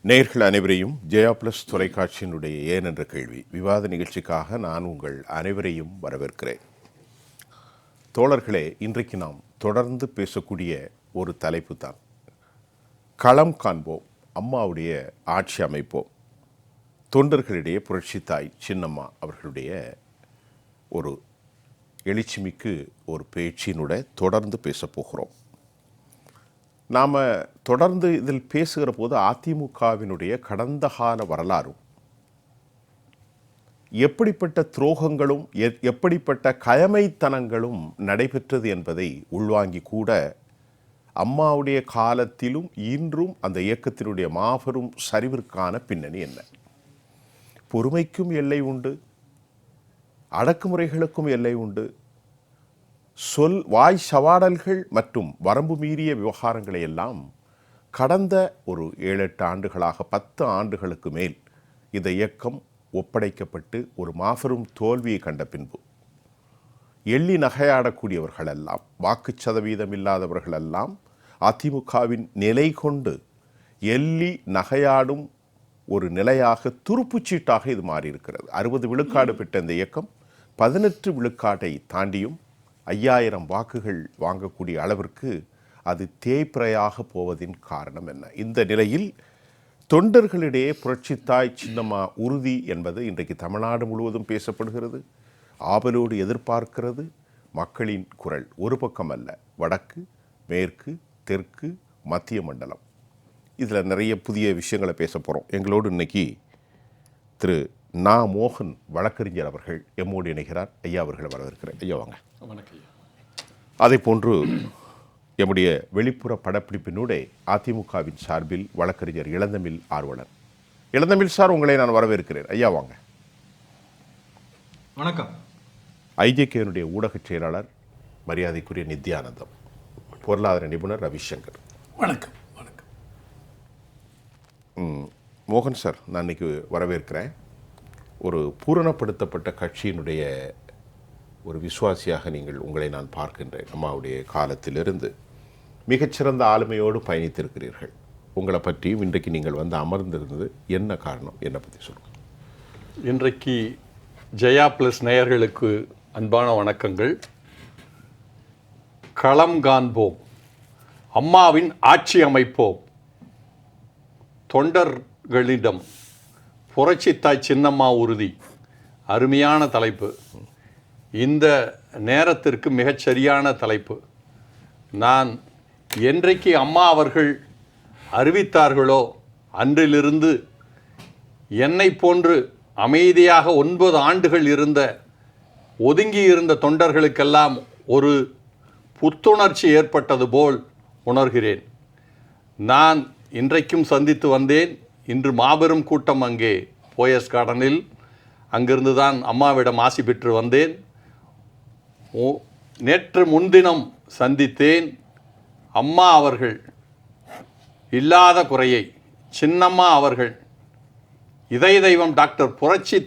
நேயர்கள் அனைவரையும் ஜெயா பிளஸ் தொலைக்காட்சியினுடைய ஏன் என்ற கேள்வி விவாத நிகழ்ச்சிக்காக நான் உங்கள் அனைவரையும் வரவேற்கிறேன். தோழர்களே, இன்றைக்கு நாம் தொடர்ந்து பேசக்கூடிய ஒரு தலைப்பு தான் களம் காண்போம், அம்மாவுடைய ஆட்சி அமைப்போம். தொண்டர்களிடையே புரட்சி தாய் சின்னம்மா அவர்களுடைய ஒரு எழுச்சிமிக்கு ஒரு பேச்சினுடைய தொடர்ந்து பேசப்போகிறோம். நாம் தொடர்ந்து இதில் பேசுகிற போது அதிமுகவினுடைய கடந்த கால வரலாறும் எப்படிப்பட்ட துரோகங்களும் எப்படிப்பட்ட கயமைத்தனங்களும் நடைபெற்றது என்பதை உள்வாங்கி கூட அம்மாவுடைய காலத்திலும் இன்றும் அந்த இயக்கத்தினுடைய மாபெரும் சரிவிற்கான பின்னணி என்ன? பொறுமைக்கும் எல்லை உண்டு, அடக்குமுறைகளுக்கும் எல்லை உண்டு. வாய் சவாடல்கள் மற்றும் வரம்பு மீறிய விவகாரங்களை எல்லாம் கடந்த ஒரு 7-8 ஆண்டுகளாக 10 ஆண்டுகளுக்கு மேல் இந்த இயக்கம் ஒப்படைக்கப்பட்டு ஒரு மாபெரும் தோல்வியை கண்ட பின்பு எள்ளி நகையாடக்கூடியவர்களெல்லாம், வாக்கு சதவீதம் இல்லாதவர்களெல்லாம் அதிமுகவின் நிலை கொண்டு எள்ளி நகையாடும் ஒரு நிலையாக துருப்புச்சீட்டாக இது மாறியிருக்கிறது. 60 விழுக்காடு பெற்ற இந்த இயக்கம் 18 விழுக்காட்டை தாண்டியும் 5000 வாக்குகள் வாங்கக்கூடிய அளவிற்கு அது தேய்பிறையாக போவதின் காரணம் என்ன? இந்த நிலையில் தொண்டர்களிடையே புரட்சித்தாய் சின்னம்மா உறுதி என்பது இன்றைக்கு தமிழ்நாடு முழுவதும் பேசப்படுகிறது, ஆவலோடு எதிர்பார்க்கிறது மக்களின் குரல். ஒரு பக்கம் அல்ல, வடக்கு, மேற்கு, தெற்கு, மத்திய மண்டலம். இதில் நிறைய புதிய விஷயங்களை பேச போகிறோம். எங்களோடு இன்னைக்கு திரு நா. மோகன் வழக்கறிஞர் அவர்கள் எம்மோடு இணைகிறார். ஐயா அவர்களை வரவேற்கிறேன். ஐயா வாங்க. அதே போன்று எம்முடைய வெளிப்புற படப்பிடிப்பினூடே அதிமுகவின் சார்பில் வழக்கறிஞர் இளந்தமிழ் ஆர்வலர். இளந்தமிழ் சார், உங்களை நான் வரவேற்கிறேன். ஐயா வாங்க. வணக்கம். ஐஜேகேனுடைய ஊடகச் செயலாளர் மரியாதைக்குரிய நித்யானந்தம், பொருளாதார நிபுணர் ரவிசங்கர். வணக்கம். வணக்கம். மோகன் சார், நான் இன்னைக்கு வரவேற்கிறேன். ஒரு பூரணப்படுத்தப்பட்ட கட்சியினுடைய ஒரு விசுவாசியாக உங்களை நான் பார்க்கின்றேன். அம்மாவுடைய காலத்திலிருந்து மிகச்சிறந்த ஆளுமையோடு பயணித்திருக்கிறீர்கள். உங்களை பற்றியும் இன்றைக்கு நீங்கள் வந்து அமர்ந்திருந்தது என்ன காரணம், என்னை பற்றி சொல்லுங்கள். இன்றைக்கு ஜெயா பிளஸ் நேயர்களுக்கு அன்பான வணக்கங்கள். களம் காண்போம், அம்மாவின் ஆட்சி அமைப்போம், தொண்டர்களிடம் புரட்சித்தாய் சின்னம்மா உறுதி. அருமையான தலைப்பு. இந்த நேரத்திற்கு மிகச்சரியான தலைப்பு. நான் என்றைக்கு அம்மா அவர்கள் அறிவித்தார்களோ அன்றிலிருந்து என்னை போன்று அமைதியாக 9 ஆண்டுகள் ஒதுங்கி இருந்த தொண்டர்களுக்கெல்லாம் ஒரு புத்துணர்ச்சி ஏற்பட்டது போல் உணர்கிறேன். நான் இன்றைக்கும் சந்தித்து வந்தேன். இன்று மாபெரும் கூட்டம் அங்கே போயஸ் கார்டனில். அங்கிருந்து தான் அம்மாவிடம் ஆசி பெற்று வந்தேன். நேற்று முன்தினம் சந்தித்தேன். அம்மா அவர்கள் இல்லாத குறையை சின்னம்மா அவர்கள் இதய தெய்வம் டாக்டர் புரட்சி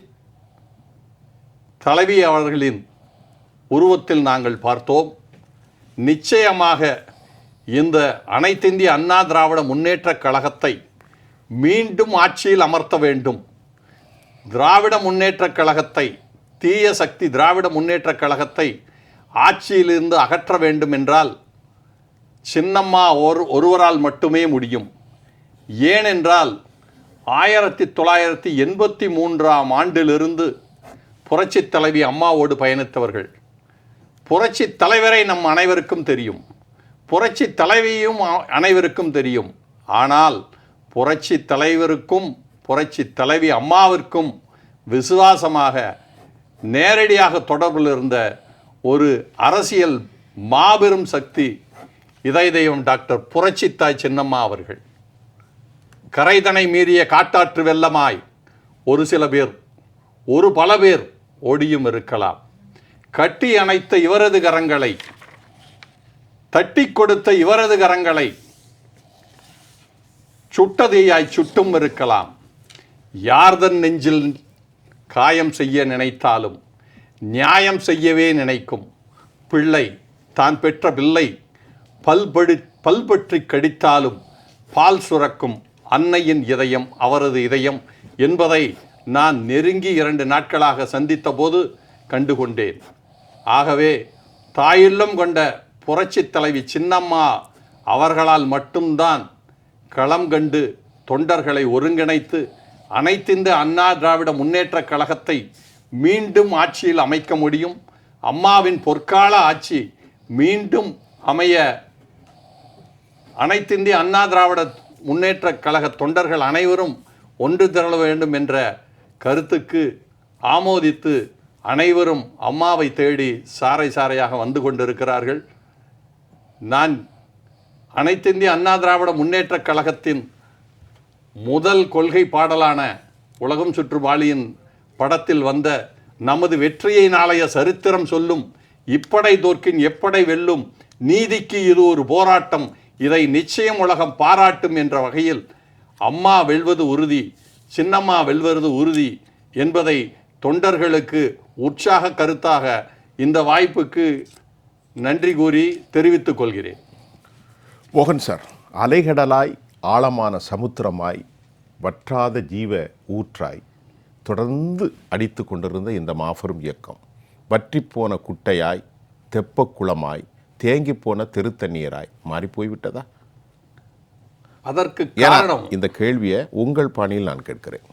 தலைவி அவர்களின் உருவத்தில் நாங்கள் பார்த்தோம். நிச்சயமாக இந்த அனைத்திந்திய அண்ணா திராவிட முன்னேற்றக் கழகத்தை மீண்டும் ஆட்சியில் அமர்த்த வேண்டும். திராவிட முன்னேற்றக் கழகத்தை, தீய சக்தி திராவிட முன்னேற்றக் கழகத்தை ஆட்சியிலிருந்து அகற்ற வேண்டும் என்றால் சின்னம்மா ஒருவரால் மட்டுமே முடியும். ஏனென்றால் 1983ஆம் ஆண்டிலிருந்து புரட்சி தலைவி அம்மாவோடு பயணித்தவர்கள். புரட்சி தலைவரை நம் அனைவருக்கும் தெரியும், புரட்சி தலைவியும் அனைவருக்கும் தெரியும். ஆனால் புரட்சி தலைவருக்கும் புரட்சி தலைவி அம்மாவிற்கும் விசுவாசமாக நேரடியாக தொடர்பில் இருந்த ஒரு அரசியல் மாபெரும் சக்தி இதய தெய்வம் டாக்டர் புரட்சித்தாய் சின்னம்மா அவர்கள். கரைதனை மீறிய காட்டாற்று வெள்ளமாய் ஒரு பல பேர் ஓடியும் இருக்கலாம். கட்டி அணைத்த இவரது கரங்களை, தட்டி கொடுத்த இவரது கரங்களை சுட்டதீயாய் சுட்டும் இருக்கலாம். யார்தன் நெஞ்சில் காயம் செய்ய நினைத்தாலும் நியாயம் செய்யவே நினைக்கும் பிள்ளை, தான் பெற்ற பிள்ளை பல்பற்றி கடித்தாலும் பால் சுரக்கும் அன்னையின் இதயம் அவரது இதயம் என்பதை நான் நெருங்கி 2 நாட்களாக சந்தித்த போது கண்டுகொண்டேன். ஆகவே தாயுள்ளம் கொண்ட புரட்சி தலைவி சின்னம்மா அவர்களால் மட்டும்தான் களம் கண்டு தொண்டர்களை ஒருங்கிணைத்து அனைத்திந்திய அண்ணா திராவிட முன்னேற்ற கழகத்தை மீண்டும் ஆட்சியில் அமைக்க முடியும். அம்மாவின் பொற்கால ஆட்சி மீண்டும் அமைய அனைத்திந்திய அண்ணா திராவிட முன்னேற்ற கழக தொண்டர்கள் அனைவரும் ஒன்று திரள வேண்டும் என்ற கருத்துக்கு ஆமோதித்து அனைவரும் அம்மாவை தேடி சாறை சாறையாக வந்து கொண்டிருக்கிறார்கள். நான் அனைத்திந்திய அண்ணா திராவிட முன்னேற்ற கழகத்தின் முதல் கொள்கை பாடலான உலகம் சுற்று வாலியின் படத்தில் வந்த நமது வெற்றியை நாளைய சரித்திரம் சொல்லும், இப்படை தோற்கின் எப்படை வெல்லும், நீதிக்கு இது ஒரு போராட்டம், இதை நிச்சயம் உலகம் பாராட்டும் என்ற வகையில் அம்மா வெல்வது உறுதி, சின்னம்மா வெல்வது உறுதி என்பதை தொண்டர்களுக்கு உற்சாக கருத்தாக இந்த வாய்ப்புக்கு நன்றி கூறி தெரிவித்துக் கொள்கிறேன். மோகன் சார், அலைகடலாய் ஆழமான சமுத்திரமாய் வற்றாத ஜீவ ஊற்றாய் தொடர்ந்து அடித்து கொண்டிருந்த இந்த மாபெரும் இயக்கம் வற்றிப்போன குட்டையாய் தெப்பக்குளமாய் தேங்கிப்போன தெருத்தண்ணீராய் மாறி போய்விட்டதா? அதற்கு காரணம் இந்த கேள்வியை உங்கள் பாணியில் நான் கேட்கிறேன்.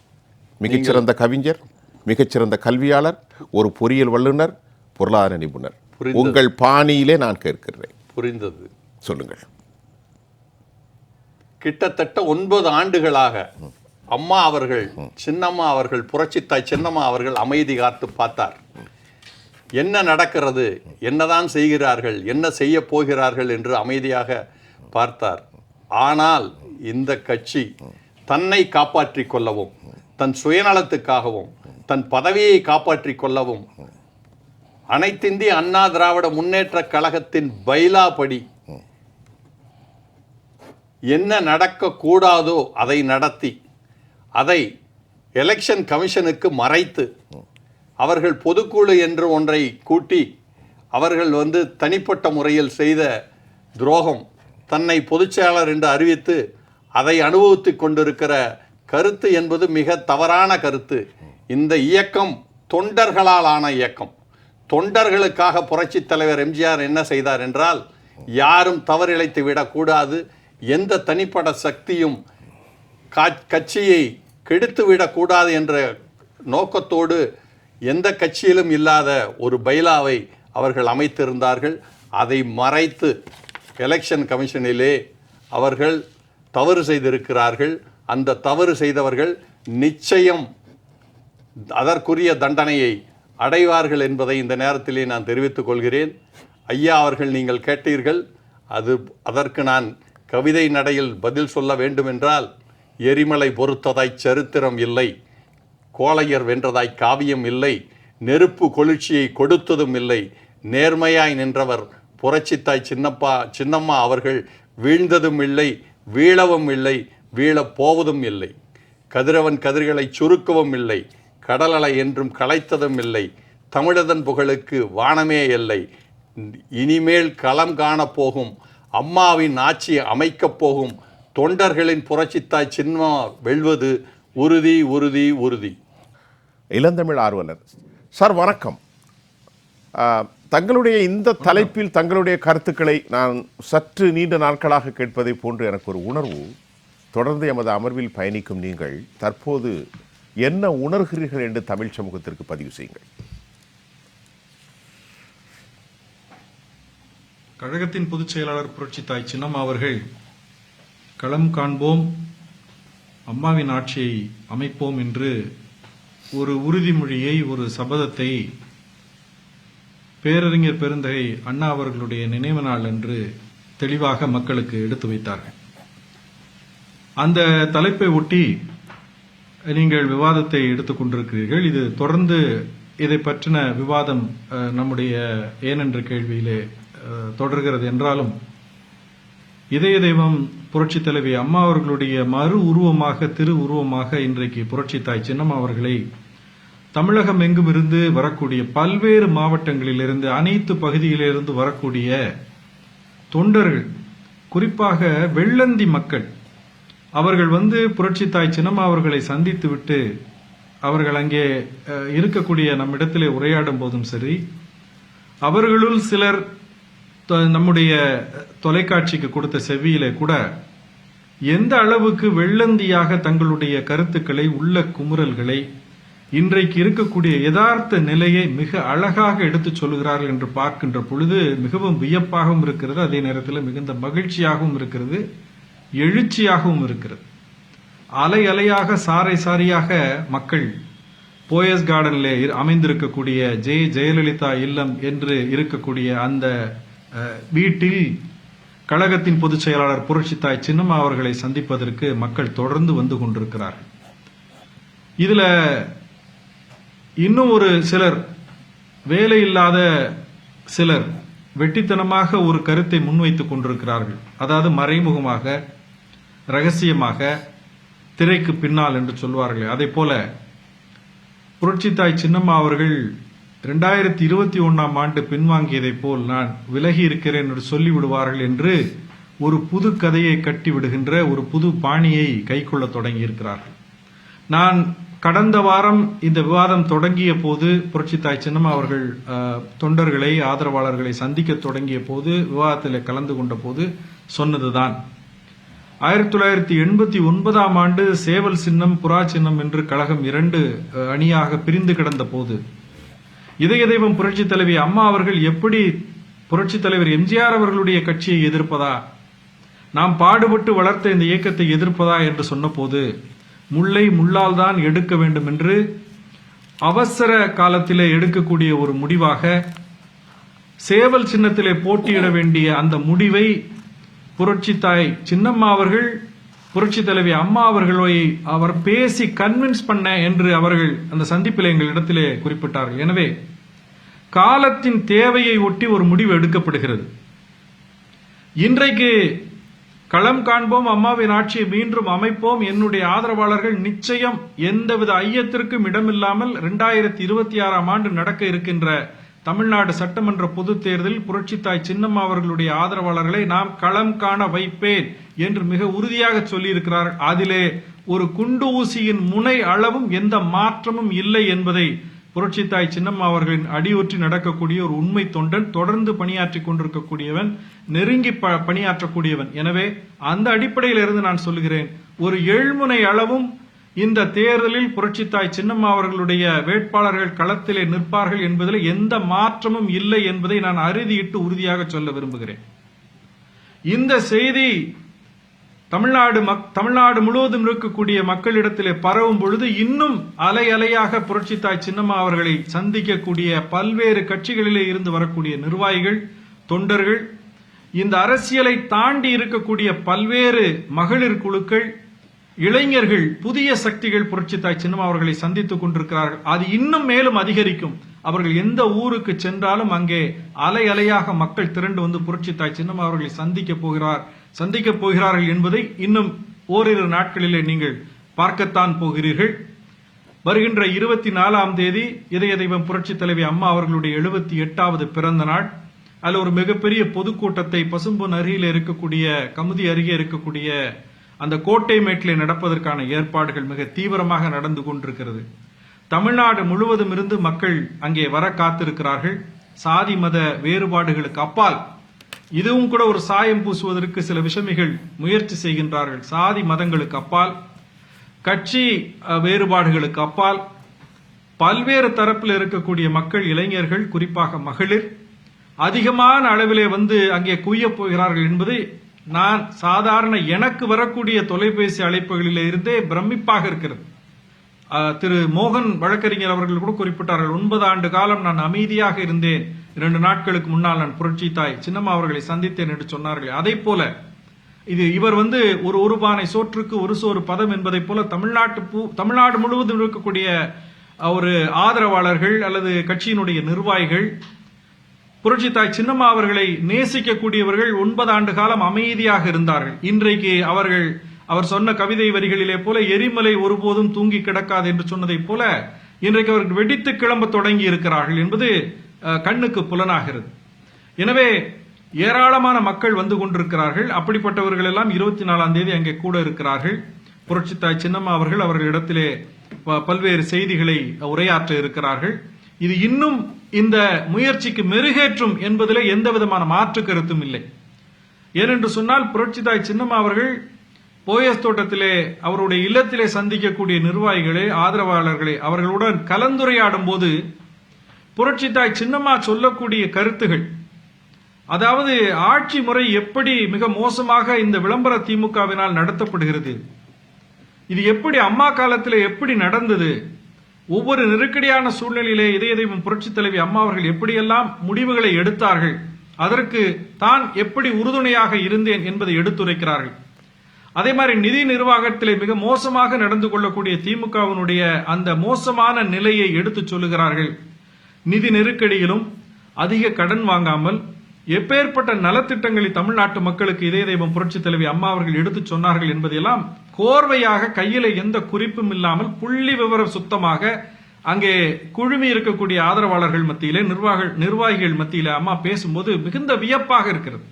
மிகச்சிறந்த கவிஞர், மிகச்சிறந்த கல்வியாளர், ஒரு பொறியியல் வல்லுநர், பொருளாதார நிபுணர், உங்கள் பாணியிலே நான் கேட்கிறேன். புரிந்தது, சொல்லுங்கள். கிட்டத்தட்ட 9 ஆண்டுகளாக அம்மா அவர்கள், சின்னம்மா அவர்கள், புரட்சித்தாய் சின்னம்மா அவர்கள் அமைதி காத்து பார்த்தார். என்ன நடக்கிறது, என்னதான் செய்கிறார்கள், என்ன செய்ய போகிறார்கள் என்று அமைதியாக பார்த்தார். ஆனால் இந்த கட்சி தன்னை காப்பாற்றிக் கொள்ளவும், தன் சுயநலத்துக்காகவும், தன் பதவியை காப்பாற்றிக் கொள்ளவும் அனைத்திந்திய அண்ணா திராவிட முன்னேற்ற கழகத்தின் பைலா படி என்ன நடக்கக்கூடாதோ அதை நடத்தி, அதை எலெக்ஷன் கமிஷனுக்கு மறைத்து, அவர்கள் பொதுக்குழு என்று ஒன்றை கூட்டி அவர்கள் தனிப்பட்ட முறையில் செய்த துரோகம், தன்னை பொதுச்செயலாளர் என்று அறிவித்து அதை அனுபவித்து கொண்டிருக்கிற கருத்து என்பது மிக தவறான கருத்து. இந்த இயக்கம் தொண்டர்களால் ஆன இயக்கம். தொண்டர்களுக்காக புரட்சி தலைவர் எம்ஜிஆர் என்ன செய்தார் என்றால், யாரும் தவறிழைத்து விடக்கூடாது, எந்த தனிப்பட்ட சக்தியும் கட்சியை கெடுத்து விடக்கூடாது என்ற நோக்கத்தோடு எந்த கட்சியிலும் இல்லாத ஒரு பைலாவை அவர்கள் அமைத்திருந்தார்கள். அதை மறைத்து எலெக்ஷன் கமிஷனிலே அவர்கள் தவறு செய்திருக்கிறார்கள். அந்த தவறு செய்தவர்கள் நிச்சயம் அதற்குரிய தண்டனையை அடைவார்கள் என்பதை இந்த நேரத்திலே நான் தெரிவித்துக் கொள்கிறேன். ஐயா அவர்கள், நீங்கள் கேட்டீர்கள், அதற்கு நான் கவிதை நடையில் பதில் சொல்ல வேண்டுமென்றால், எரிமலை பொறுத்ததாய் சரித்திரம் இல்லை, கோளையர் வென்றதாய் காவியம் இல்லை, நெருப்பு கொளிர்ச்சியை கொடுத்ததும் இல்லை, நேர்மையாய் நின்றவர் புரட்சித்தாய் சின்னம்மா அவர்கள் வீழ்ந்ததும் இல்லை, வீழவும் இல்லை, வீழப் போவதும் இல்லை, கதிரவன் கதிர்களை சுருக்கவும் இல்லை, கடலலை என்றும் களைத்ததும் இல்லை, தமிழதன் புகழுக்கு வானமே இல்லை, இனிமேல் களம் காணப்போகும் அம்மாவின் ஆட்சி அமைக்கப் போகும் தொண்டர்களின் புரட்சித்தாய் சின்னம்மா வெல்வது உறுதி உறுதி உறுதி. இளந்தமிழ் ஆர்வலர் சார், வணக்கம். தங்களுடைய இந்த தலைப்பில் தங்களுடைய கருத்துக்களை நான் சற்று நீண்ட நாட்களாக கேட்பதை போன்று எனக்கு ஒரு உணர்வு. தொடர்ந்து எமது அமர்வில் பயணிக்கும் நீங்கள் தற்போது என்ன உணர்கிறீர்கள் என்று தமிழ் சமூகத்திற்கு பதிவு செய்யுங்கள். கழகத்தின் பொதுச் செயலாளர் புரட்சித்தாய் சின்னம்மா அவர்கள் களம் காண்போம், அம்மாவின் ஆட்சியை அமைப்போம் என்று ஒரு உறுதிமொழியை, ஒரு சபதத்தை பேரறிஞர் பெருந்தகை அண்ணா அவர்களுடைய நினைவு நாள் என்று தெளிவாக மக்களுக்கு எடுத்து வைத்தார்கள். அந்த தலைப்பை ஒட்டி நீங்கள் விவாதத்தை எடுத்துக் கொண்டிருக்கிறீர்கள். இது தொடர்ந்து இதை பற்றின விவாதம் நம்முடைய ஏனென்ற கேள்வியிலே தொடர்கிறது என்றாலும், இதய தெய்வம் புரட்சி தலைவி அம்மா அவர்களுடைய மறு உருவமாக, திரு உருவமாக இன்றைக்கு புரட்சித்தாய் சின்னம்மா அவர்களை தமிழகம் எங்கும் இருந்து வரக்கூடிய பல்வேறு மாவட்டங்களிலிருந்து, அனைத்து பகுதியிலிருந்து வரக்கூடிய தொண்டர்கள், குறிப்பாக வெள்ளந்தி மக்கள், அவர்கள் வந்து புரட்சி தாய் சின்னம்மா அவர்களை சந்தித்து விட்டு அவர்கள் அங்கே இருக்கக்கூடிய நம்மிடத்திலே உரையாடும் போதும் சரி, அவர்களுள் சிலர் நம்முடைய தொலைக்காட்சிக்கு கொடுத்த செவியிலே கூட எந்த அளவுக்கு வெள்ளந்தியாக தங்களுடைய கருத்துக்களை, உள்ள குமுறல்களை, இன்றைக்கு இருக்கக்கூடிய யதார்த்த நிலையை மிக அழகாக எடுத்துச் சொல்கிறார்கள் என்று பார்க்கின்ற பொழுது மிகவும் வியப்பாகவும் இருக்கிறது. அதே நேரத்தில் மிகுந்த மகிழ்ச்சியாகவும் இருக்கிறது, எழுச்சியாகவும் இருக்கிறது. அலை அலையாக, சாறை சாரியாக மக்கள் போயஸ் கார்டனிலே அமைந்திருக்கக்கூடிய ஜெயலலிதா இல்லம் என்று இருக்கக்கூடிய அந்த வீட்டில் கழகத்தின் பொதுச் செயலாளர் புரட்சி தாய் சின்னம்மா அவர்களை சந்திப்பதற்கு மக்கள் தொடர்ந்து வந்து கொண்டிருக்கிறார்கள். இதுல இன்னும் ஒரு சிலர், வேலை இல்லாத சிலர் வெட்டித்தனமாக ஒரு கருத்தை முன்வைத்துக் கொண்டிருக்கிறார்கள். அதாவது மறைமுகமாக, ரகசியமாக, திரைக்கு பின்னால் என்று சொல்வார்கள். அதே போல புரட்சி தாய் சின்னம்மா அவர்கள் 2021 ஆண்டு பின்வாங்கியதைப் போல் நான் விலகி இருக்கிறேன் என்று சொல்லிவிடுவார்கள் என்று ஒரு புது கதையை கட்டிவிடுகின்ற ஒரு புது பாணியை கைக்கொள்ள தொடங்கி இருக்கிறார்கள். நான் கடந்த வாரம் இந்த விவாதம் தொடங்கிய போது, புரட்சி தாய் சின்னம்மா அவர்கள் தொண்டர்களை, ஆதரவாளர்களை சந்திக்க தொடங்கிய போது, விவாதத்தில் கலந்து கொண்ட போது சொன்னதுதான், 1989 ஆண்டு சேவல் சின்னம், புறா சின்னம் என்று கழகம் 2 அணியாக பிரிந்து கிடந்த போது இதய தெய்வம் புரட்சி தலைவி அம்மா அவர்கள் எப்படி புரட்சி தலைவர் எம்ஜிஆர் அவர்களுடைய கட்சியை எதிர்ப்பதா, நாம் பாடுபட்டு வளர்த்த இந்த இயக்கத்தை எதிர்ப்பதா என்று சொன்னபோது, முல்லை முள்ளால் தான் எடுக்க வேண்டும் என்று அவசர காலத்திலே எடுக்கக்கூடிய ஒரு முடிவாக சேவல் சின்னத்திலே போட்டியிட வேண்டிய அந்த முடிவை புரட்சி தாய் சின்னம்மா அவர்கள் புரட்சி தலைவி அம்மா அவர்களை அவர் பேசி கன்வின்ஸ் பண்ண என்று அவர்கள் அந்த சந்திப்பில் எங்களிடத்திலே குறிப்பிட்டார்கள். எனவே காலத்தின் தேவையை ஒட்டி ஒரு முடிவு எடுக்கப்படுகிறது. இன்றைக்கு களம் காண்போம், அம்மாவின் ஆட்சியை மீண்டும் அமைப்போம், என்னுடைய ஆதரவாளர்கள் நிச்சயம் எந்தவித ஐயத்திற்கும் இடமில்லாமல் 2026 ஆண்டு நடக்க இருக்கின்ற தமிழ்நாடு சட்டமன்ற பொதுத் தேர்தலில் புரட்சி தாய் சின்னம்மா அவர்களுடைய ஆதரவாளர்களை நாம் களம் காண வைப்பேன் என்று மிக உறுதியாக சொல்லியிருக்கிறார். அதிலே ஒரு குண்டு ஊசியின் முனை அளவும் எந்த மாற்றமும் இல்லை என்பதை புரட்சி தாய் சின்னம்மா அவர்களின் அடியொற்றி நடக்கக்கூடிய ஒரு உண்மை தொண்டன், தொடர்ந்து பணியாற்றிக் கொண்டிருக்கக்கூடியவன், நெருங்கி பணியாற்றக்கூடியவன். எனவே அந்த அடிப்படையில் இருந்து நான் சொல்லுகிறேன், ஒரு ஏழ்முனை அளவும் இந்த தேர்தலில் புரட்சி தாய் சின்னம்மா அவர்களுடைய வேட்பாளர்கள் களத்திலே நிற்பார்கள் என்பதில் எந்த மாற்றமும் இல்லை என்பதை நான் அறுதியிட்டு உறுதியாக சொல்ல விரும்புகிறேன். இந்த செய்தி தமிழ்நாடு முழுவதும் இருக்கக்கூடிய மக்களிடத்திலே பரவும் பொழுது இன்னும் அலை அலையாக புரட்சி தாய் சின்னம்மா அவர்களை சந்திக்கக்கூடிய பல்வேறு கட்சிகளிலே இருந்து வரக்கூடிய நிர்வாகிகள், தொண்டர்கள், இந்த அரசியலை தாண்டி இருக்கக்கூடிய பல்வேறு மகளிர் குழுக்கள், இளைஞர்கள், புதிய சக்திகள் புரட்சி தாய் சின்னம்மா அவர்களை சந்தித்துக் கொண்டிருக்கிறார்கள். அது இன்னும் மேலும் அதிகரிக்கும். அவர்கள் எந்த ஊருக்கு சென்றாலும் அங்கே அலை அலையாக மக்கள் திரண்டு வந்து புரட்சி தாய் சின்னம்மா அவர்களை சந்திக்க போகிறார்கள் என்பதை இன்னும் ஓரிரு நாட்களிலே நீங்கள் பார்க்கத்தான் போகிறீர்கள். வருகின்ற 24ஆம் தேதி இதய தெய்வம் புரட்சி தலைவி அம்மா அவர்களுடைய 78வது பிறந்த நாள். அதில் ஒரு மிகப்பெரிய பொதுக்கூட்டத்தை பசும்பொன் அருகில் இருக்கக்கூடிய, கமுதி அருகே இருக்கக்கூடிய அந்த கோட்டை மேட்டிலே நடப்பதற்கான ஏற்பாடுகள் மிக தீவிரமாக நடந்து கொண்டிருக்கிறது. தமிழ்நாடு முழுவதும் இருந்து மக்கள் அங்கே வர காத்திருக்கிறார்கள். சாதி மத வேறுபாடுகளுக்கு அப்பால், இதுவும் கூட ஒரு சாயம் பூசுவதற்கு சில விஷமிகள் முயற்சி செய்கின்றார்கள். சாதி மதங்களுக்கு அப்பால், கட்சி வேறுபாடுகளுக்கு அப்பால், பல்வேறு தரப்பில் இருக்கக்கூடிய மக்கள், இளைஞர்கள், குறிப்பாக மகளிர் அதிகமான அளவிலே வந்து அங்கே குவிய போகிறார்கள் என்பது நான் சாதாரண எனக்கு வரக்கூடிய தொலைபேசி அழைப்புகளிலே இருந்தே பிரமிப்பாக இருக்கிறது. திரு மோகன் வழக்கறிஞர் அவர்கள் கூட குறிப்பிட்டார்கள், 9 ஆண்டு காலம் நான் அமைதியாக இருந்தேன், 2 நாட்களுக்கு முன்னால் நான் புரட்சி தாய் சின்னம்மா அவர்களை சந்தித்தேன் என்று சொன்னார்கள். அதே போல இவர் வந்து ஒரு பானை சோற்றுக்கு ஒரு சோறு பதம் என்பதை போல தமிழ்நாடு முழுவதும் இருக்கக்கூடிய ஒரு ஆதரவாளர்கள் அல்லது கட்சியினுடைய நிர்வாகிகள், புரட்சி தாய் சின்னம்மா அவர்களை நேசிக்கக்கூடியவர்கள் 9 ஆண்டு காலம் அமைதியாக இருந்தார்கள். இன்றைக்கு அவர் சொன்ன கவிதை வரிகளிலே போல, எரிமலை ஒருபோதும் தூங்கி கிடக்காது என்று சொன்னதை போல இன்றைக்கு அவர்கள் வெடித்து கிளம்ப தொடங்கி இருக்கிறார்கள் என்பது கண்ணுக்கு புலனாகிறது. எனவே ஏராளமான மக்கள் வந்து கொண்டிருக்கிறார்கள். அப்படிப்பட்டவர்கள் எல்லாம் 24ஆம் தேதி அங்கே கூட இருக்கிறார்கள். புரட்சித்தாய் சின்னம்மா அவர்கள் அவர்களிடத்திலே பல்வேறு செய்திகளை உரையாற்ற இருக்கிறார்கள். இது இன்னும் இந்த முயற்சிக்கு மெருகேற்றும் என்பதில் எந்த விதமான மாற்று கருத்தும் இல்லை. ஏனென்று சொன்னால் புரட்சித்தாய் சின்னம்மா அவர்கள் போயஸ் தோட்டத்திலே அவருடைய இல்லத்திலே சந்திக்கக்கூடிய நிர்வாகிகளே, ஆதரவாளர்களே, அவர்களுடன் கலந்துரையாடும் போது புரட்சித்தாய் சின்னம்மா சொல்லக்கூடிய கருத்துகள், அதாவது ஆட்சி முறை எப்படி மிக மோசமாக இந்த விளம்பர திமுகவினால் நடத்தப்படுகிறது, இது எப்படி அம்மா காலத்தில் எப்படி நடந்தது, ஒவ்வொரு நெருக்கடியான சூழ்நிலையிலே இதய தெய்வம் புரட்சி தலைவி அம்மா அவர்கள் எப்படியெல்லாம் முடிவுகளை எடுத்தார்கள், அதற்கு தான் எப்படி உறுதுணையாக இருந்தேன் என்பதை எடுத்துரைக்கிறார்கள். அதே மாதிரி நிதி நிர்வாகத்திலே மிக மோசமாக நடந்து கொள்ளக்கூடிய திமுகவினுடைய அந்த மோசமான நிலையை எடுத்து சொல்லுகிறார்கள். நிதி நெருக்கடியிலும் அதிக கடன் வாங்காமல் எப்பேற்பட்ட நலத்திட்டங்களை தமிழ்நாட்டு மக்களுக்கு இதய தெய்வம் புரட்சி தலைவி அம்மா அவர்கள் எடுத்து சொன்னார்கள் என்பதையெல்லாம் கோர்வையாக கையில எந்த குறிப்பும் இல்லாமல் புள்ளி விவரம் சுத்தமாக அங்கே குழுமி இருக்கக்கூடிய ஆதரவாளர்கள் மத்தியிலே, நிர்வாகிகள் மத்தியிலே அம்மா பேசும்போது மிகுந்த வியப்பாக இருக்கிறது.